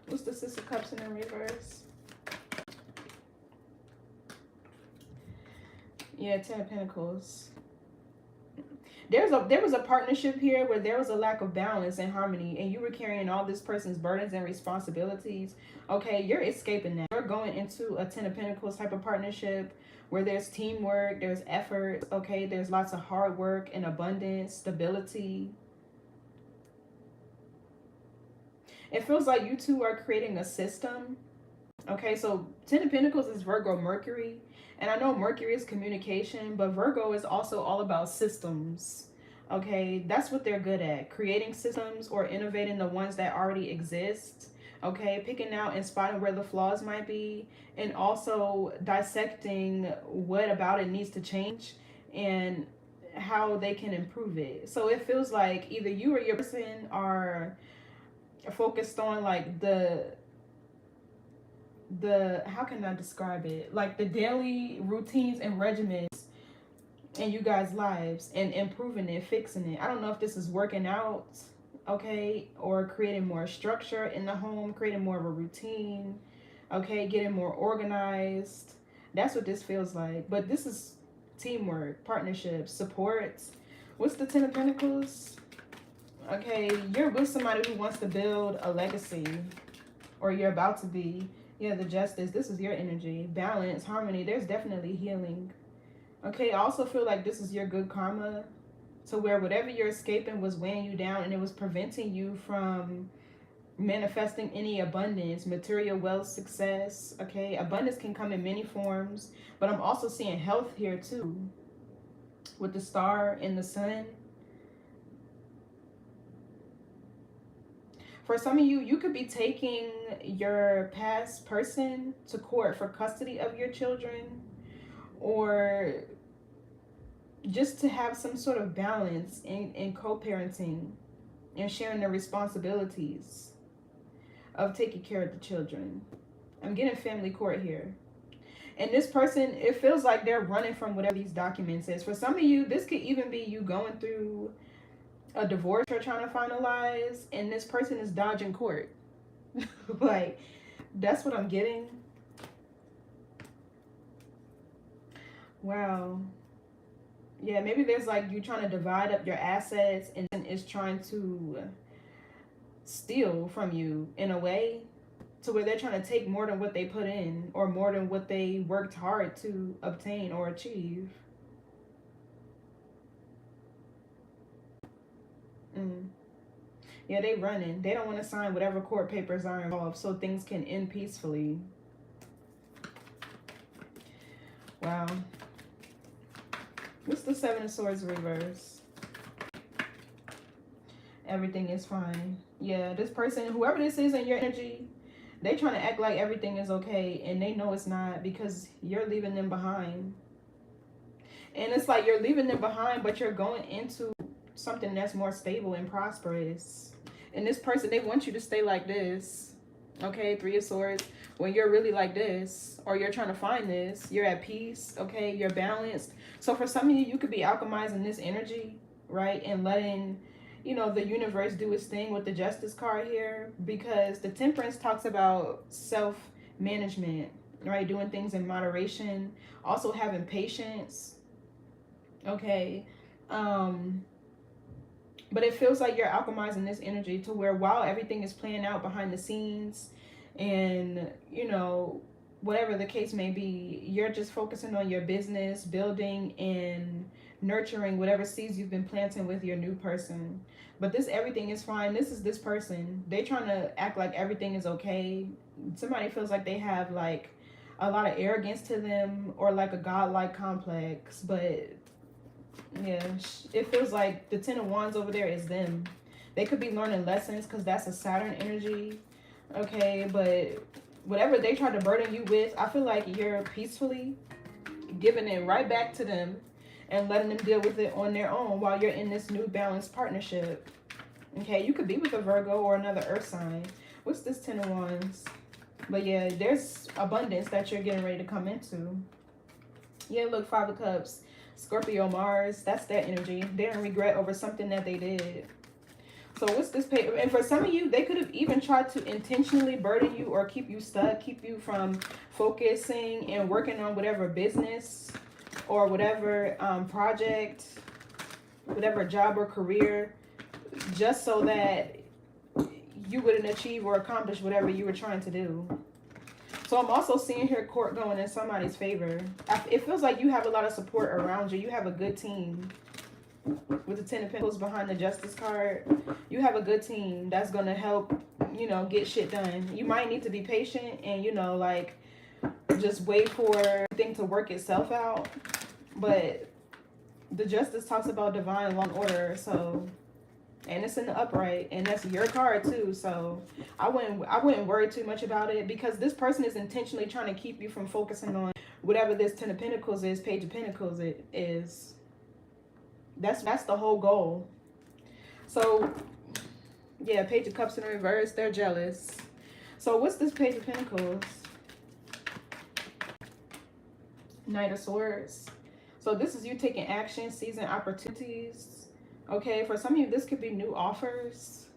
What's the Six of Cups in the reverse? Yeah, Ten of Pentacles. There was a partnership here where there was a lack of balance and harmony, and you were carrying all this person's burdens and responsibilities. Okay, you're escaping that. You're going into a Ten of Pentacles type of partnership where there's teamwork, there's effort, okay, there's lots of hard work and abundance, stability. It feels like you two are creating a system. Okay, so Ten of Pentacles is Virgo Mercury. And I know Mercury is communication, but Virgo is also all about systems. Okay, that's what they're good at. Creating systems or innovating the ones that already exist. Okay, picking out and spotting where the flaws might be. And also dissecting what about it needs to change and how they can improve it. So it feels like either you or your person are focused on like the how can I describe it, like the daily routines and regimens in you guys' lives and improving it, fixing it. I don't know if this is working out, okay, or creating more structure in the home, creating more of a routine, okay, getting more organized. That's what this feels like. But this is teamwork, partnership, support. What's the Ten of Pentacles? Okay, you're with somebody who wants to build a legacy, or you're about to be. Yeah, the Justice. This is your energy. Balance, harmony. There's definitely healing. Okay, I also feel like this is your good karma, to where whatever you're escaping was weighing you down and it was preventing you from manifesting any abundance, material wealth, success. Okay, abundance can come in many forms, but I'm also seeing health here too, with the Star and the Sun. For some of you, you could be taking your past person to court for custody of your children, or just to have some sort of balance in co-parenting and sharing the responsibilities of taking care of the children. I'm getting family court here. And this person, it feels like they're running from whatever these documents is. For some of you, this could even be you going through a divorce you're trying to finalize, and this person is dodging court. Like, that's what I'm getting. Wow. Yeah, maybe there's like you trying to divide up your assets and is trying to steal from you in a way, to where they're trying to take more than what they put in or more than what they worked hard to obtain or achieve. Yeah, they running. They don't want to sign whatever court papers are involved so things can end peacefully. Wow. What's the Seven of Swords reverse? Everything is fine. Yeah, this person, whoever this is in your energy, they trying to act like everything is okay, and they know it's not, because you're leaving them behind. And it's like you're leaving them behind, but you're going into something that's more stable and prosperous. And this person, they want you to stay like this. Okay, Three of Swords. When you're really like this, or you're trying to find this, you're at peace. Okay, you're balanced. So for some of you, you could be alchemizing this energy, right? And letting you know, the universe do its thing with the Justice card here, because the Temperance talks about self management, right? Doing things in moderation, also having patience. Okay. Um, but it feels like you're alchemizing this energy to where while everything is playing out behind the scenes, and you know, whatever the case may be, you're just focusing on your business, building and nurturing whatever seeds you've been planting with your new person. But this everything is fine. This is this person. They trying to act like everything is okay. Somebody feels like they have like a lot of arrogance to them, or like a godlike complex, but yeah, it feels like the Ten of Wands over there is them. They could be learning lessons because that's a Saturn energy. Okay, but whatever they try to burden you with, I feel like you're peacefully giving it right back to them and letting them deal with it on their own while you're in this new balanced partnership. Okay, you could be with a Virgo or another earth sign. What's this Ten of Wands? But yeah, there's abundance that you're getting ready to come into. Yeah, look, Five of Cups. Scorpio, Mars, that's their energy. They're in regret over something that they did. So what's this pay? And for some of you, they could have even tried to intentionally burden you or keep you stuck, keep you from focusing and working on whatever business or whatever project, whatever job or career, just so that you wouldn't achieve or accomplish whatever you were trying to do. So I'm also seeing here court going in somebody's favor. It feels like you have a lot of support around you. You have a good team. With the Ten of Pentacles behind the Justice card, you have a good team that's going to help, you know, get shit done. You might need to be patient and, you know, like, just wait for everything to work itself out. But the Justice talks about divine long order, so... And it's in the upright, and that's your card too. So I wouldn't worry too much about it, because this person is intentionally trying to keep you from focusing on whatever this Ten of Pentacles is, Page of Pentacles it is. That's the whole goal. So yeah, Page of Cups in reverse, they're jealous. So what's this Page of Pentacles? Knight of Swords. So this is you taking action, seizing opportunities. Okay, for some of you, this could be new offers.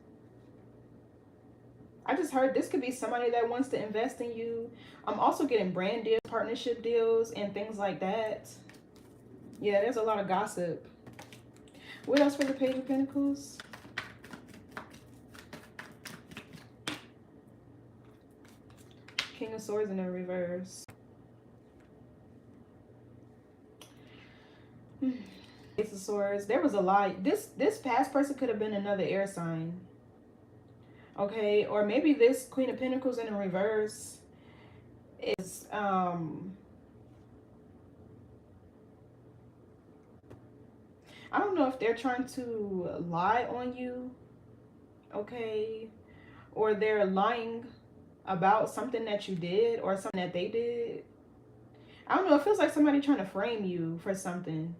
I just heard this could be somebody that wants to invest in you. I'm also getting brand deals, partnership deals, and things like that. Yeah, there's a lot of gossip. What else for the Page of Pentacles? King of Swords in the reverse. Ace of Swords. There was a lot. This past person could have been another air sign. Okay, or maybe this Queen of Pentacles in the reverse is I don't know if they're trying to lie on you, okay, or they're lying about something that you did or something that they did. I don't know, it feels like somebody trying to frame you for something.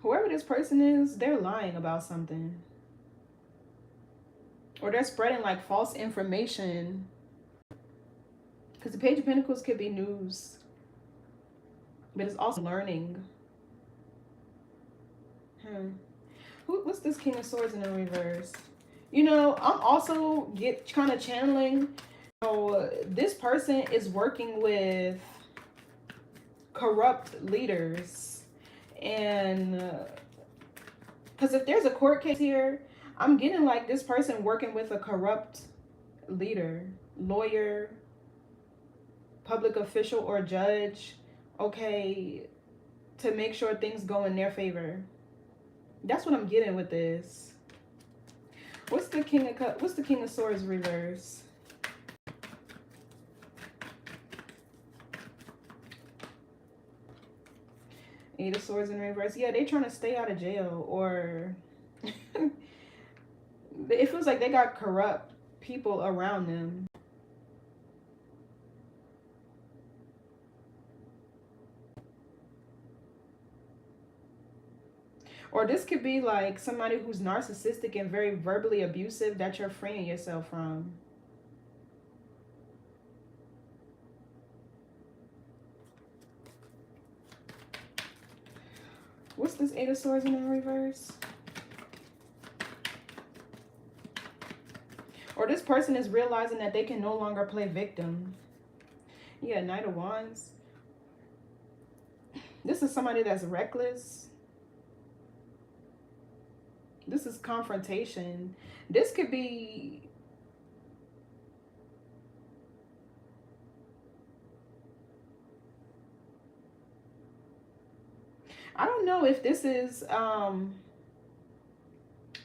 Whoever this person is, they're lying about something. Or they're spreading like false information. Because the Page of Pentacles could be news. But it's also learning. What's this King of Swords in the reverse? You know, I'm also kind of channeling. So this person is working with corrupt leaders. And because if there's a court case here, I'm getting like this person working with a corrupt leader, lawyer, public official, or judge, okay, to make sure things go in their favor. That's what I'm getting with this. What's the King of Cups? What's the King of Swords reverse? Eight of Swords in reverse. Yeah, they trying to stay out of jail, or it feels like they got corrupt people around them. Or this could be like somebody who's narcissistic and very verbally abusive that you're freeing yourself from. What's this Eight of Swords in the reverse? Or this person is realizing that they can no longer play victim. Yeah, Knight of Wands. This is somebody that's reckless. This is confrontation. This could be... I don't know if this is them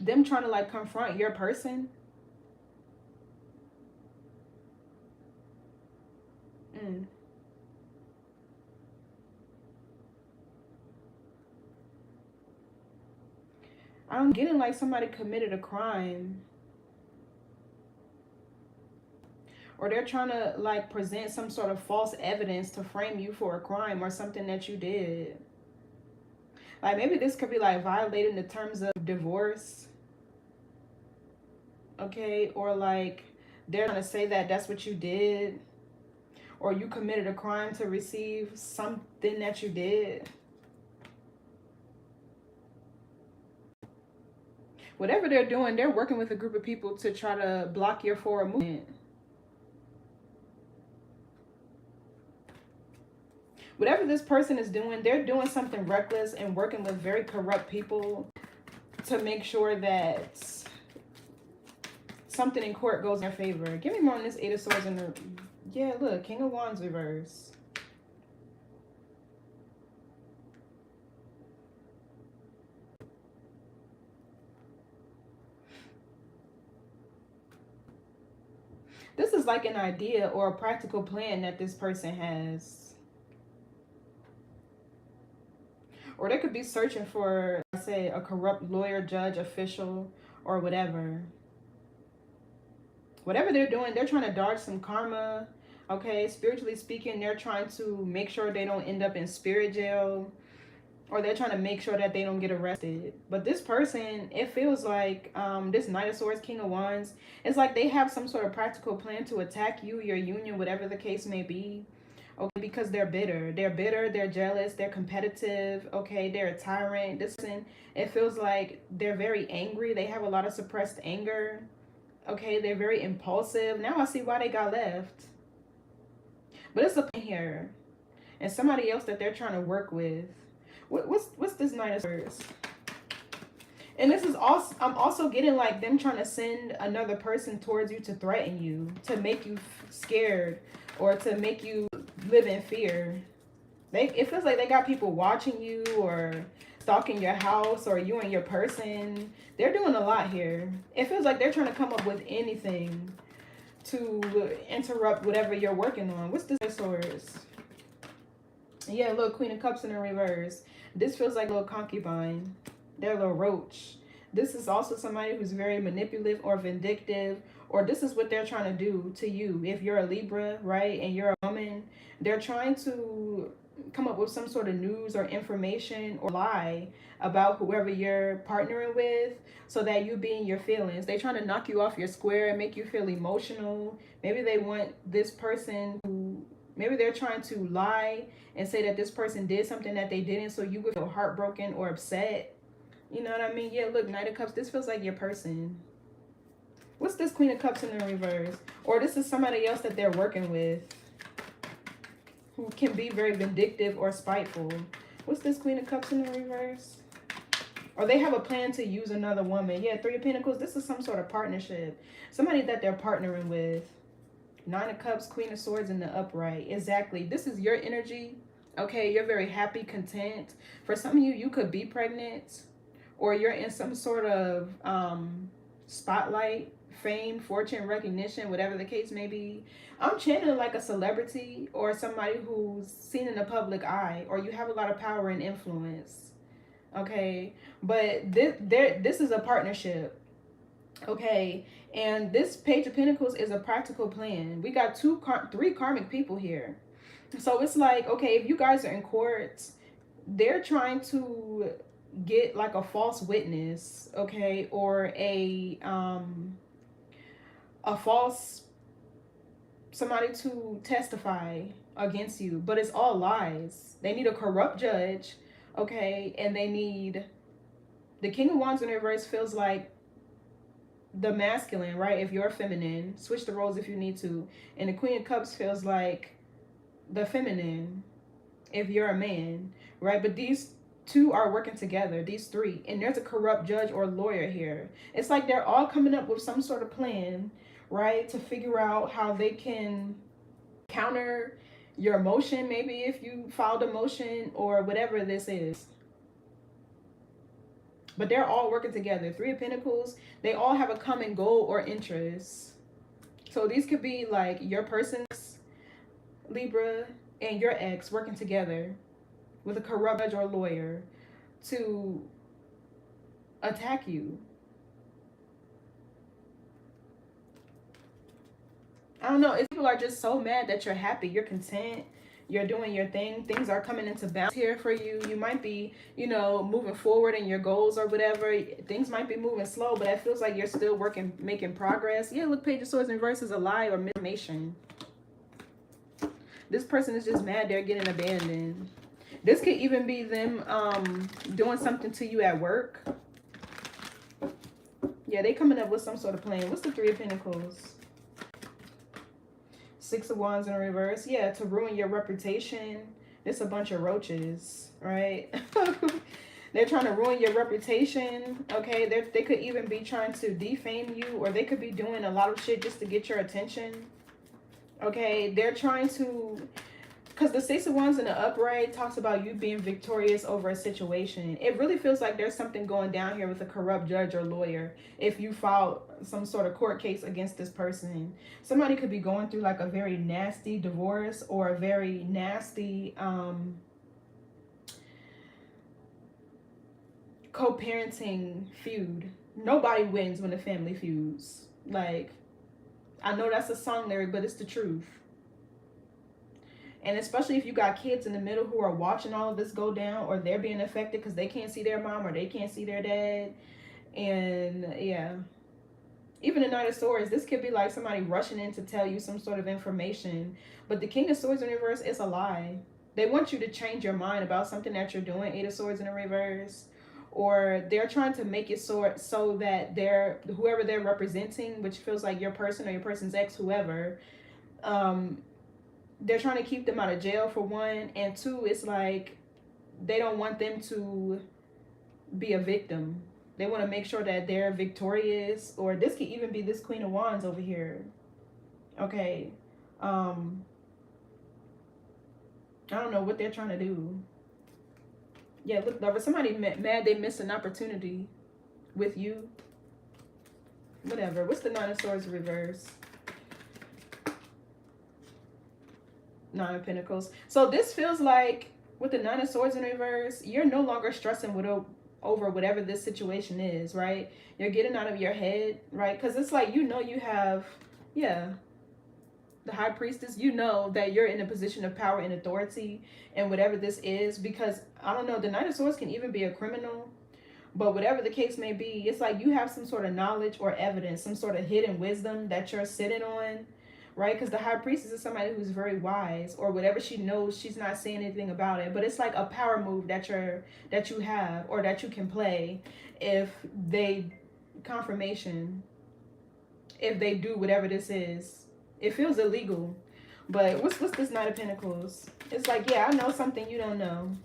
trying to like confront your person. I'm getting like somebody committed a crime. Or they're trying to like present some sort of false evidence to frame you for a crime or something that you did. Like maybe this could be like violating the terms of divorce. Okay, or like they're trying to say that that's what you did. Or you committed a crime to receive something that you did. Whatever they're doing, they're working with a group of people to try to block your forward movement. Whatever this person is doing, they're doing something reckless and working with very corrupt people to make sure that something in court goes in their favor. Give me more on this Eight of Swords in the... Yeah, look, King of Wands reverse. This is like an idea or a practical plan that this person has. Or they could be searching for, let's say, a corrupt lawyer, judge, official, or whatever. Whatever they're doing, they're trying to dodge some karma. Okay, spiritually speaking, they're trying to make sure they don't end up in spirit jail. Or they're trying to make sure that they don't get arrested. But this person, it feels like this Knight of Swords, King of Wands, it's like they have some sort of practical plan to attack you, your union, whatever the case may be. Okay, because they're bitter. They're bitter, they're jealous, they're competitive, okay, they're a tyrant. This person, it feels like they're very angry. They have a lot of suppressed anger. Okay, they're very impulsive. Now I see why they got left. But it's up in here. And somebody else that they're trying to work with. What's this Knight of Swords? And this is also, I'm also getting like them trying to send another person towards you to threaten you, to make you scared, or to make you live in fear. It feels like they got people watching you or stalking your house or you and your person. They're doing a lot here. It feels like they're trying to come up with anything to interrupt whatever you're working on. What's this Swords? Yeah, little Queen of Cups in the reverse. This feels like a little concubine. They're a little roach. This is also somebody who's very manipulative or vindictive, or this is what they're trying to do to you. If you're a Libra, right, and you're a woman, they're trying to come up with some sort of news or information or lie about whoever you're partnering with so that you be in your feelings. They're trying to knock you off your square and make you feel emotional. Maybe they want this person to... Maybe they're trying to lie and say that this person did something that they didn't, so you would feel heartbroken or upset. You know what I mean? Yeah, look, Knight of Cups, this feels like your person. What's this Queen of Cups in the reverse? Or this is somebody else that they're working with who can be very vindictive or spiteful. What's this Queen of Cups in the reverse? Or they have a plan to use another woman. Yeah, Three of Pentacles, this is some sort of partnership. Somebody that they're partnering with. Nine of Cups, Queen of Swords in the upright. Exactly. This is your energy. Okay, you're very happy, content. For some of you, you could be pregnant, or you're in some sort of spotlight, fame, fortune, recognition, whatever the case may be. I'm channeling like a celebrity or somebody who's seen in the public eye, or you have a lot of power and influence. Okay, but this is a partnership. Okay, and this Page of Pentacles is a practical plan. We got three karmic people here. So it's like, okay, if you guys are in court, they're trying to get like a false witness, okay, or a false somebody to testify against you, but it's all lies. They need a corrupt judge, okay, and they need the King of Wands in reverse feels like the masculine, right? If you're feminine, switch the roles if you need to. And the Queen of Cups feels like the feminine if you're a man, right? But these two are working together, these three, and there's a corrupt judge or lawyer here. It's like they're all coming up with some sort of plan, right, to figure out how they can counter your emotion, maybe if you filed a motion or whatever this is. But they're all working together. Three of Pentacles, they all have a common goal or interest. So these could be like your person's Libra and your ex working together with a corrupt judge or lawyer to attack you. I don't know. People are just so mad that you're happy, you're content, you're doing your thing. Things are coming into balance here for you. You might be, you know, moving forward in your goals or whatever. Things might be moving slow, but it feels like you're still working, making progress. Yeah, look, Page of Swords in reverse is a lie or misinformation. This person is just mad they're getting abandoned. This could even be them doing something to you at work. Yeah, they coming up with some sort of plan. What's the Three of Pentacles? Six of Wands in reverse. Yeah, to ruin your reputation. It's a bunch of roaches, right? They're trying to ruin your reputation, okay? They could even be trying to defame you, or they could be doing a lot of shit just to get your attention, okay? They're trying to... Because the Six of Wands in the upright talks about you being victorious over a situation. It really feels like there's something going down here with a corrupt judge or lawyer. If you file some sort of court case against this person, somebody could be going through like a very nasty divorce or a very nasty co-parenting feud. Nobody wins when the family feuds. Like, I know that's a song lyric, but it's the truth. And especially if you got kids in the middle who are watching all of this go down, or they're being affected because they can't see their mom or they can't see their dad. And yeah, even the Knight of Swords, this could be like somebody rushing in to tell you some sort of information. But the King of Swords in reverse is a lie. They want you to change your mind about something that you're doing, Eight of Swords in the reverse. Or they're trying to make it so that whoever they're representing, which feels like your person or your person's ex, whoever, they're trying to keep them out of jail for one, and two, it's like they don't want them to be a victim. They want to make sure that they're victorious. Or this could even be this Queen of Wands over here, okay? I don't know what they're trying to do. Yeah, look, lover, somebody mad they missed an opportunity with you, whatever. What's the Nine of Swords reverse? Nine of Pentacles. So this feels like with the Nine of Swords in reverse, you're no longer stressing over whatever this situation is, right? You're getting out of your head, right? Because it's like, you know, you have, yeah, the High Priestess, you know that you're in a position of power and authority and whatever this is. Because I don't know, the Knight of Swords can even be a criminal, but whatever the case may be, it's like you have some sort of knowledge or evidence, some sort of hidden wisdom that you're sitting on, right? Because the High Priestess is somebody who's very wise, or whatever she knows, she's not saying anything about it. But it's like a power move that you have, or that you can play if they confirmation, if they do whatever this is. It feels illegal. But what's this Knight of Pentacles? It's like, yeah, I know something you don't know.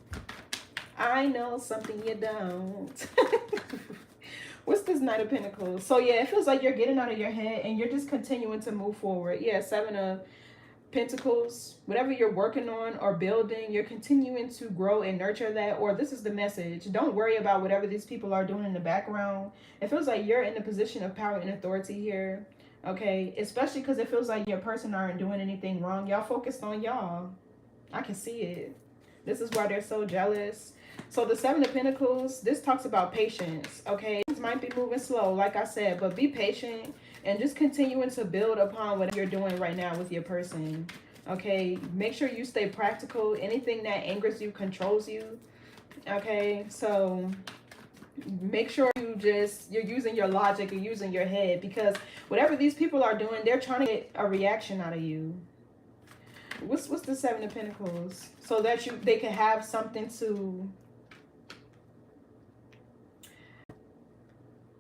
I know something you don't. What's this Knight of Pentacles? So yeah, it feels like you're getting out of your head and you're just continuing to move forward. Yeah, Seven of Pentacles. Whatever you're working on or building, you're continuing to grow and nurture that. Or this is the message. Don't worry about whatever these people are doing in the background. It feels like you're in a position of power and authority here. Okay, especially because it feels like your person aren't doing anything wrong. Y'all focused on y'all. I can see it. This is why they're so jealous. So the Seven of Pentacles, this talks about patience, okay? Things might be moving slow, like I said, but be patient and just continuing to build upon what you're doing right now with your person, okay? Make sure you stay practical. Anything that angers you, controls you, Okay, so make sure you're using your logic, you're using your head, because whatever these people are doing, they're trying to get a reaction out of you. What's the Seven of Pentacles? So that they can have something to,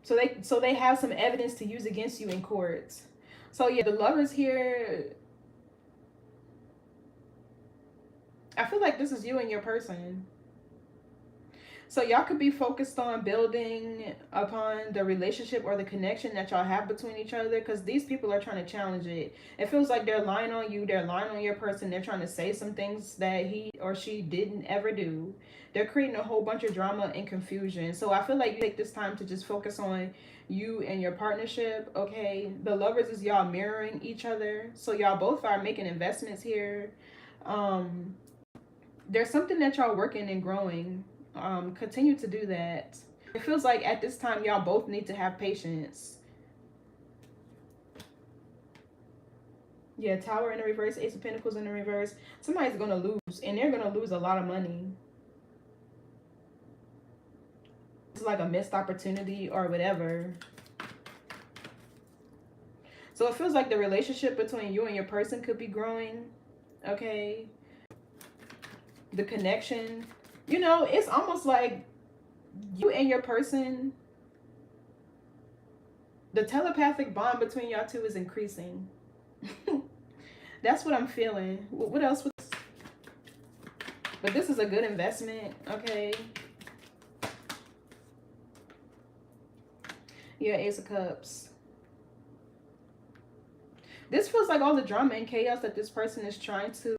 so they have some evidence to use against you in court. So yeah, the Lovers here, I feel like this is you and your person. So y'all could be focused on building upon the relationship or the connection that y'all have between each other, because these people are trying to challenge it. It feels like they're lying on you, they're lying on your person, they're trying to say some things that he or she didn't ever do. They're creating a whole bunch of drama and confusion. So I feel like you take this time to just focus on you and your partnership, okay? The Lovers is y'all mirroring each other. So y'all both are making investments here. There's something that y'all working and growing. Continue to do that. It feels like at this time y'all both need to have patience. Yeah, Tower in the reverse, Ace of Pentacles in the reverse. Somebody's gonna lose, and they're gonna lose a lot of money. It's like a missed opportunity or whatever. So it feels like the relationship between you and your person could be growing. Okay. The connection, you know, it's almost like you and your person, the telepathic bond between y'all two is increasing. That's what I'm feeling. What else? But this is a good investment, okay? Yeah, Ace of Cups. This feels like all the drama and chaos that this person is trying to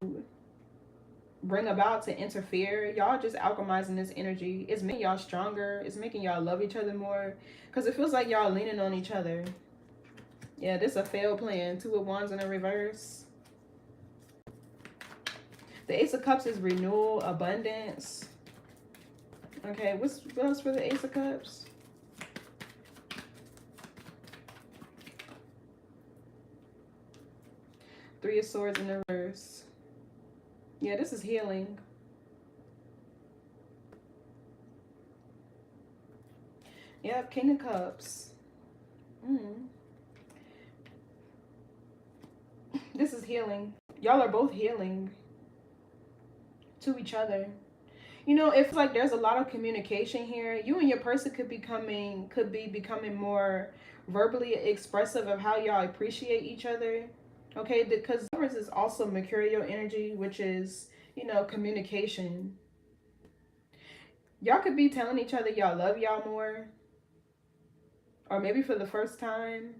bring about to interfere. Y'all just alchemizing this energy. It's making y'all stronger. It's making y'all love each other more, because it feels like y'all leaning on each other. Yeah, this is a failed plan. Two of Wands in the reverse. The Ace of Cups is renewal, abundance. Okay, what else for the Ace of Cups? Three of Swords in the reverse. Yeah, this is healing. Yep, King of Cups. This is healing. Y'all are both healing to each other. You know, it's like there's a lot of communication here. You and your person could be becoming more verbally expressive of how y'all appreciate each other. Okay, because Lovers is also mercurial energy, which is, you know, communication. Y'all could be telling each other y'all love y'all more, or maybe for the first time.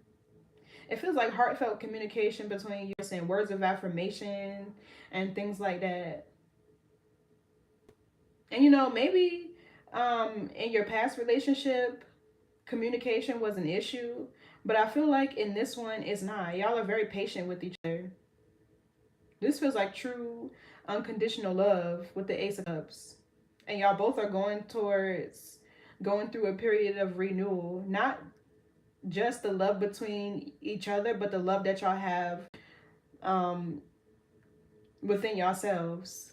It feels like heartfelt communication between you and words of affirmation and things like that. And you know, maybe in your past relationship, communication was an issue, but I feel like in this one it's not. Y'all are very patient with each other. This feels like true unconditional love with the Ace of Cups. And y'all both are going through a period of renewal. Not just the love between each other, but the love that y'all have within yourselves.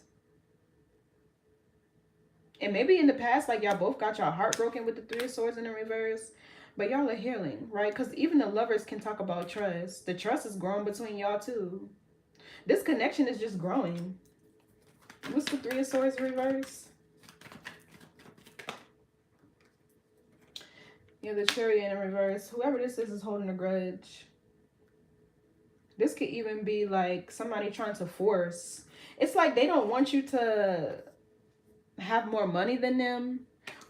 And maybe in the past, like y'all both got y'all heart broken with the Three of Swords in the reverse. But y'all are healing, right? Because even the Lovers can talk about trust. The trust is growing between y'all too. This connection is just growing. What's the Three of Swords reverse? Yeah, the Chariot in reverse. Whoever this is holding a grudge. This could even be like somebody trying to force. It's like they don't want you to have more money than them,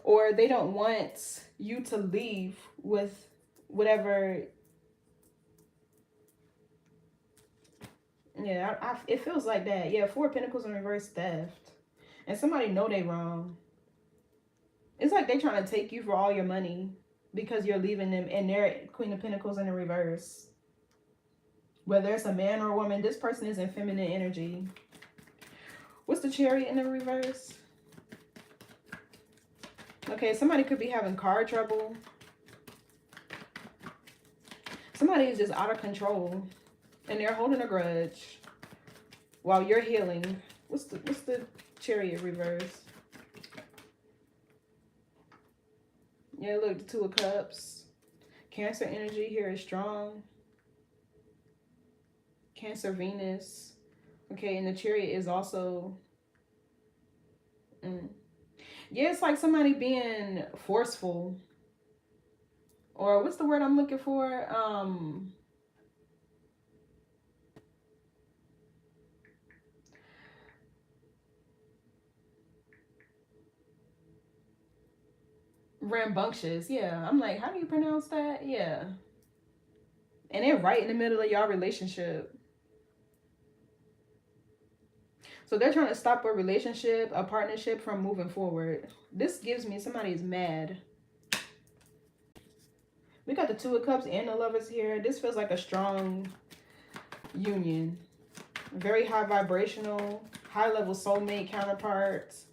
or they don't want you to leave with whatever. Yeah, it feels like that. Yeah, Four of Pentacles in reverse, theft. And somebody know they wrong. It's like they trying to take you for all your money because you're leaving them, and they're Queen of Pentacles in the reverse. Whether it's a man or a woman, this person is in feminine energy. What's the Chariot in the reverse? Okay, somebody could be having car trouble. Somebody is just out of control, and they're holding a grudge while you're healing. What's the Chariot reverse? Yeah, look, the Two of Cups. Cancer energy here is strong. Cancer, Venus. Okay, and the Chariot is also... Yeah, it's like somebody being forceful. Or what's the word I'm looking for? Rambunctious. Yeah, I'm like, how do you pronounce that? Yeah. And they're right in the middle of y'all relationship. So they're trying to stop a relationship, a partnership from moving forward. This gives me somebody is mad. We got the Two of Cups and the Lovers here. This feels like a strong union. Very high vibrational, high level soulmate counterparts.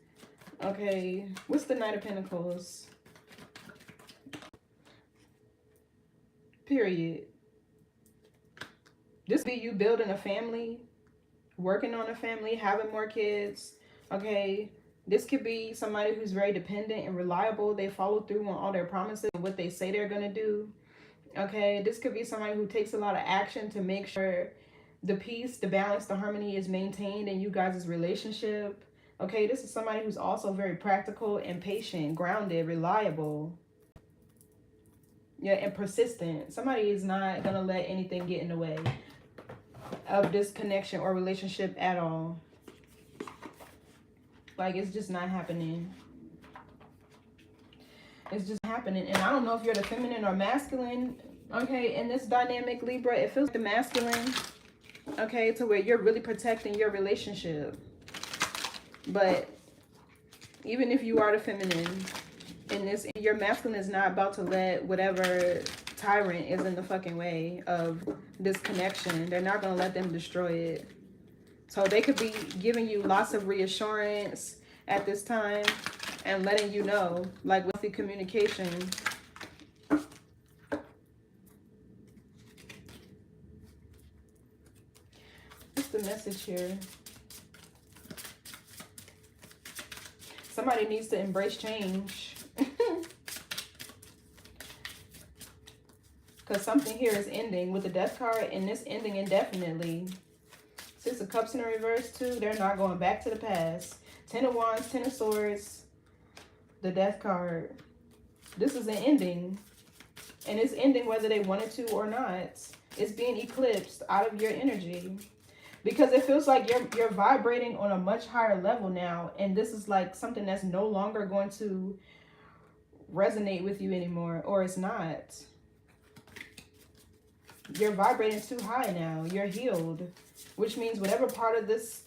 Okay, what's the Knight of Pentacles? Period. This be you building a family, working on a family, having more kids. Okay, this could be somebody who's very dependent and reliable. They follow through on all their promises and what they say they're gonna do. Okay, this could be somebody who takes a lot of action to make sure the peace, the balance, the harmony is maintained in you guys' relationship. Okay, this is somebody who's also very practical and patient, grounded, reliable. Yeah, and persistent. Somebody is not gonna let anything get in the way of this connection or relationship at all. Like, it's just not happening. It's just happening. And I don't know if you're the feminine or masculine. Okay, in this dynamic, Libra, it feels like the masculine. Okay, to where you're really protecting your relationship. But even if you are the feminine in this, your masculine is not about to let whatever tyrant is in the fucking way of this connection. They're not going to let them destroy it. So they could be giving you lots of reassurance at this time and letting you know, like with the communication. What's the message here? Somebody needs to embrace change. Because something here is ending with the Death card, and this ending indefinitely. Six of Cups in the reverse too. They're not going back to the past. Ten of Wands, Ten of Swords, the Death card. This is an ending. And it's ending whether they wanted to or not. It's being eclipsed out of your energy. Because it feels like you're vibrating on a much higher level now. And this is like something that's no longer going to resonate with you anymore. Or it's not. You're vibrating too high now. You're healed. Which means whatever part of this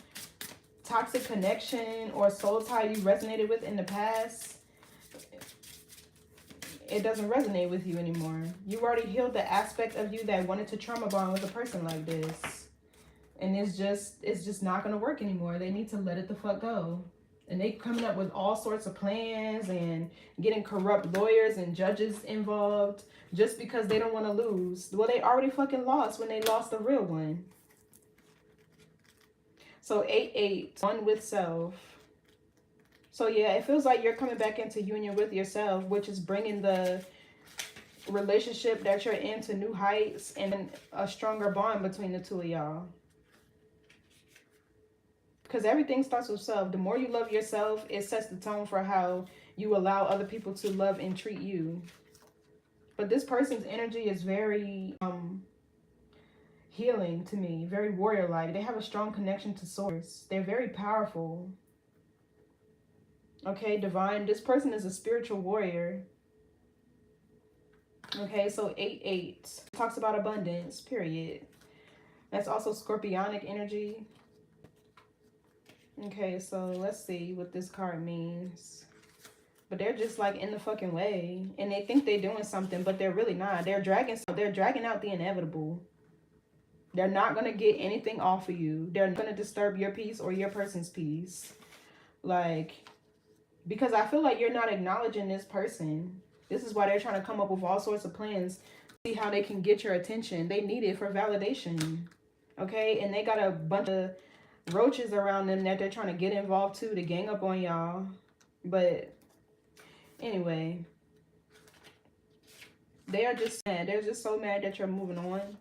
toxic connection or soul tie you resonated with in the past, it doesn't resonate with you anymore. You already healed the aspect of you that wanted to trauma bond with a person like this. And it's just not going to work anymore. They need to let it the fuck go. And they coming up with all sorts of plans and getting corrupt lawyers and judges involved just because they don't want to lose. Well, they already fucking lost when they lost the real one. So 8-8, one with self. So yeah, it feels like you're coming back into union with yourself, which is bringing the relationship that you're in to new heights and a stronger bond between the two of y'all. Because everything starts with self. The more you love yourself, it sets the tone for how you allow other people to love and treat you. But this person's energy is very healing to me, very warrior-like. They have a strong connection to source. They're very powerful. Okay, divine. This person is a spiritual warrior. Okay, so 8-8 talks about abundance, period. That's also scorpionic energy. Okay, so let's see what this card means. But they're just like in the fucking way. And they think they're doing something, but they're really not. They're dragging out the inevitable. They're not going to get anything off of you. They're not going to disturb your peace or your person's peace. Like, because I feel like you're not acknowledging this person. This is why they're trying to come up with all sorts of plans. See how they can get your attention. They need it for validation. Okay? And they got a bunch of roaches around them that they're trying to get involved too to gang up on y'all. But anyway, They are just mad. They're just so mad that you're moving on.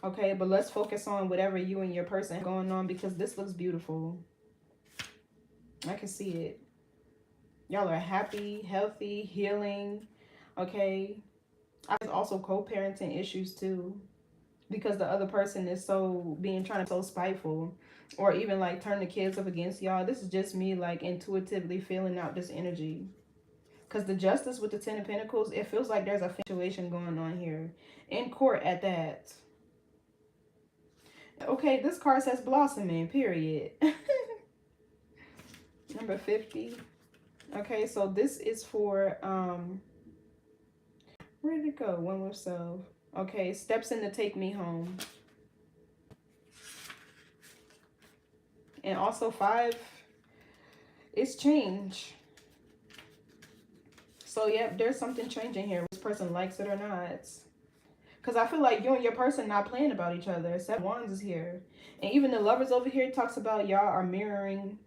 Okay, but let's focus on whatever you and your person have going on, because this looks beautiful. I can see it. Y'all are happy, healthy, healing. Okay. I was also co-parenting issues too, because the other person is trying to be so spiteful, or even like turn the kids up against y'all. This is just me like intuitively feeling out this energy. Because the justice with the Ten of Pentacles, it feels like there's a situation going on here. In court at that. Okay, this card says blossoming, period. Number 50. Okay, so this is for, where did it go? One more self. Okay, steps in to take me home. And also 5 is change. So, yep, there's something changing here. This person likes it or not. Because I feel like you and your person not playing about each other. 7 Wands is here. And even the Lovers over here talks about y'all are mirroring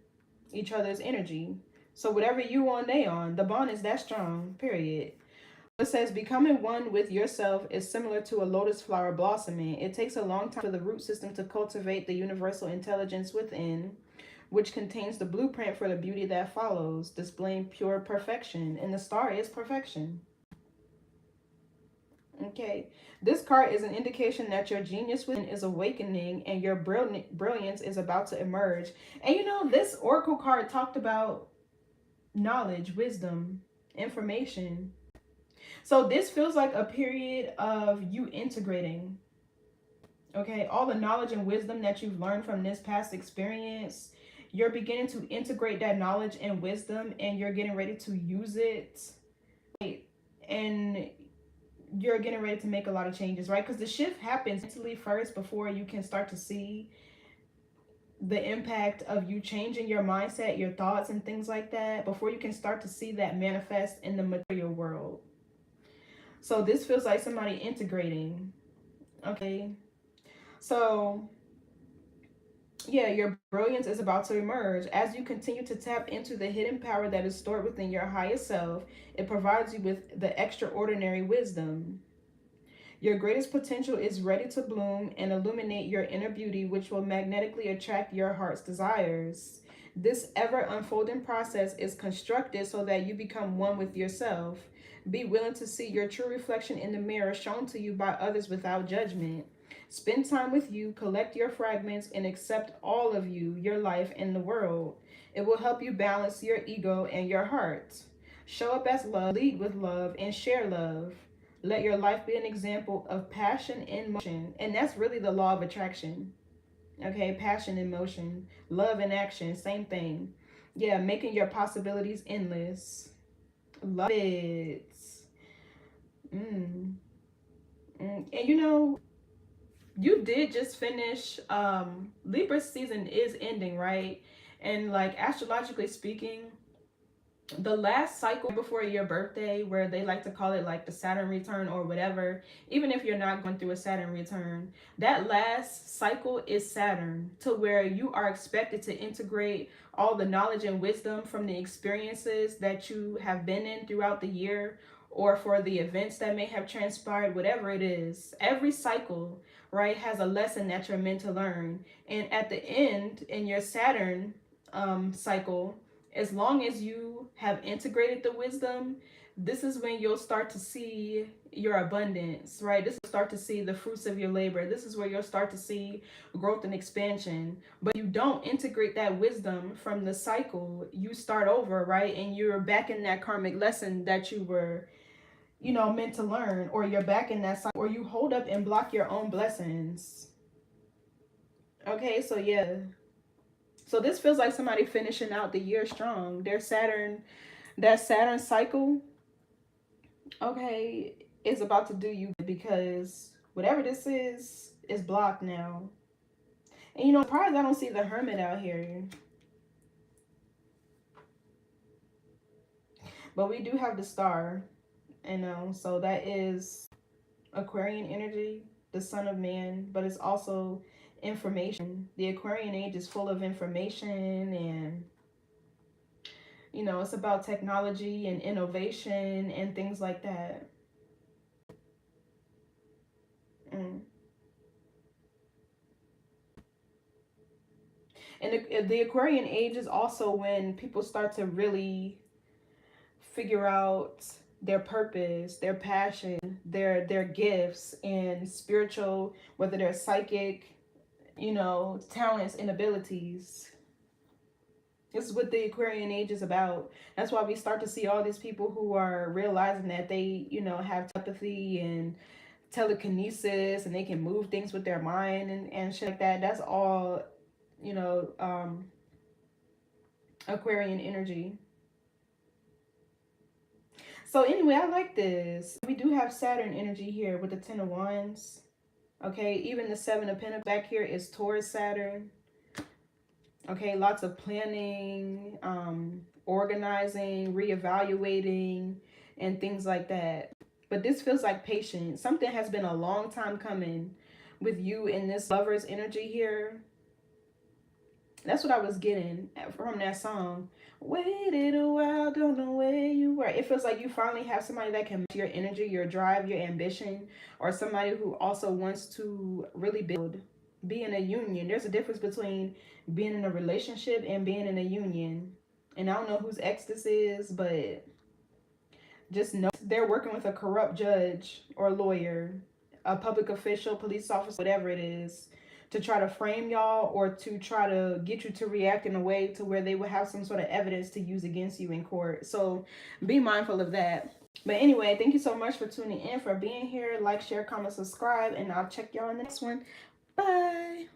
each other's energy. So whatever you on, they on. The bond is that strong, period. It says becoming one with yourself is similar to a lotus flower blossoming. It takes a long time for the root system to cultivate the universal intelligence within, which contains the blueprint for the beauty that follows, displaying pure perfection. And the star is perfection. Okay, this card is an indication that your genius within is awakening and your brilliance is about to emerge. And you know, this oracle card talked about knowledge, wisdom, information. So this feels like a period of you integrating, okay, all the knowledge and wisdom that you've learned from this past experience. You're beginning to integrate that knowledge and wisdom, and you're getting ready to use it. And you're getting ready to make a lot of changes, right? Because the shift happens mentally first before you can start to see the impact of you changing your mindset, your thoughts, and things like that, before you can start to see that manifest in the material world. So this feels like somebody integrating. Okay. So yeah, your brilliance is about to emerge. As you continue to tap into the hidden power that is stored within your highest self, it provides you with the extraordinary wisdom. Your greatest potential is ready to bloom and illuminate your inner beauty, which will magnetically attract your heart's desires. This ever unfolding process is constructed so that you become one with yourself. Be willing to see your true reflection in the mirror shown to you by others without judgment. Spend time with you, collect your fragments, and accept all of you, your life, and the world. It will help you balance your ego and your heart. Show up as love, lead with love, and share love. Let your life be an example of passion in motion. And that's really the law of attraction. Okay, passion in motion. Love in action, same thing. Yeah, making your possibilities endless. Love it. And you know, you did just finish, Libra season is ending, right? And like astrologically speaking, the last cycle before your birthday, where they like to call it like the Saturn return or whatever, even if you're not going through a Saturn return, that last cycle is Saturn, to where you are expected to integrate all the knowledge and wisdom from the experiences that you have been in throughout the year, or for the events that may have transpired, whatever it is. Every cycle, right, has a lesson that you're meant to learn. And at the end, in your Saturn cycle, as long as you have integrated the wisdom, this is when you'll start to see your abundance, right? This will start to see the fruits of your labor. This is where you'll start to see growth and expansion. But you don't integrate that wisdom from the cycle, you start over, right? And you're back in that karmic lesson that you were, you know, meant to learn, or you're back in that cycle, or you hold up and block your own blessings. Okay, so yeah. So this feels like somebody finishing out the year strong. Their Saturn, that Saturn cycle, okay, is about to do you, because whatever this is blocked now. And you know, surprised I don't see the Hermit out here. But we do have the Star, you know, so that is Aquarian energy, the Son of Man, but it's also information. The Aquarian age is full of information, and you know, it's about technology and innovation and things like that. Mm. And the Aquarian age is also when people start to really figure out their purpose, their passion, their gifts and spiritual, whether they're psychic, talents and abilities. This is what the Aquarian age is about. That's why we start to see all these people who are realizing that they, have telepathy and telekinesis and they can move things with their mind and shit like that. That's all, you know, um, Aquarian energy. So anyway, I like this. We do have Saturn energy here with the Ten of Wands. Okay, even the Seven of Pentacles back here is Taurus Saturn. Okay, lots of planning, organizing, reevaluating, and things like that. But this feels like patience. Something has been a long time coming with you in this lover's energy here. That's what I was getting from that song. Waited a while, don't know where you were. It feels like you finally have somebody that can match your energy, your drive, your ambition, or somebody who also wants to really be in a union. There's a difference between being in a relationship and being in a union. And I don't know whose ex this is, but just know they're working with a corrupt judge or lawyer, a public official, police officer, whatever it is, to try to frame y'all or to try to get you to react in a way to where they will have some sort of evidence to use against you in court. So be mindful of that. But anyway, thank you so much for tuning in, for being here. Like, share, comment, subscribe, and I'll check y'all in the next one. Bye.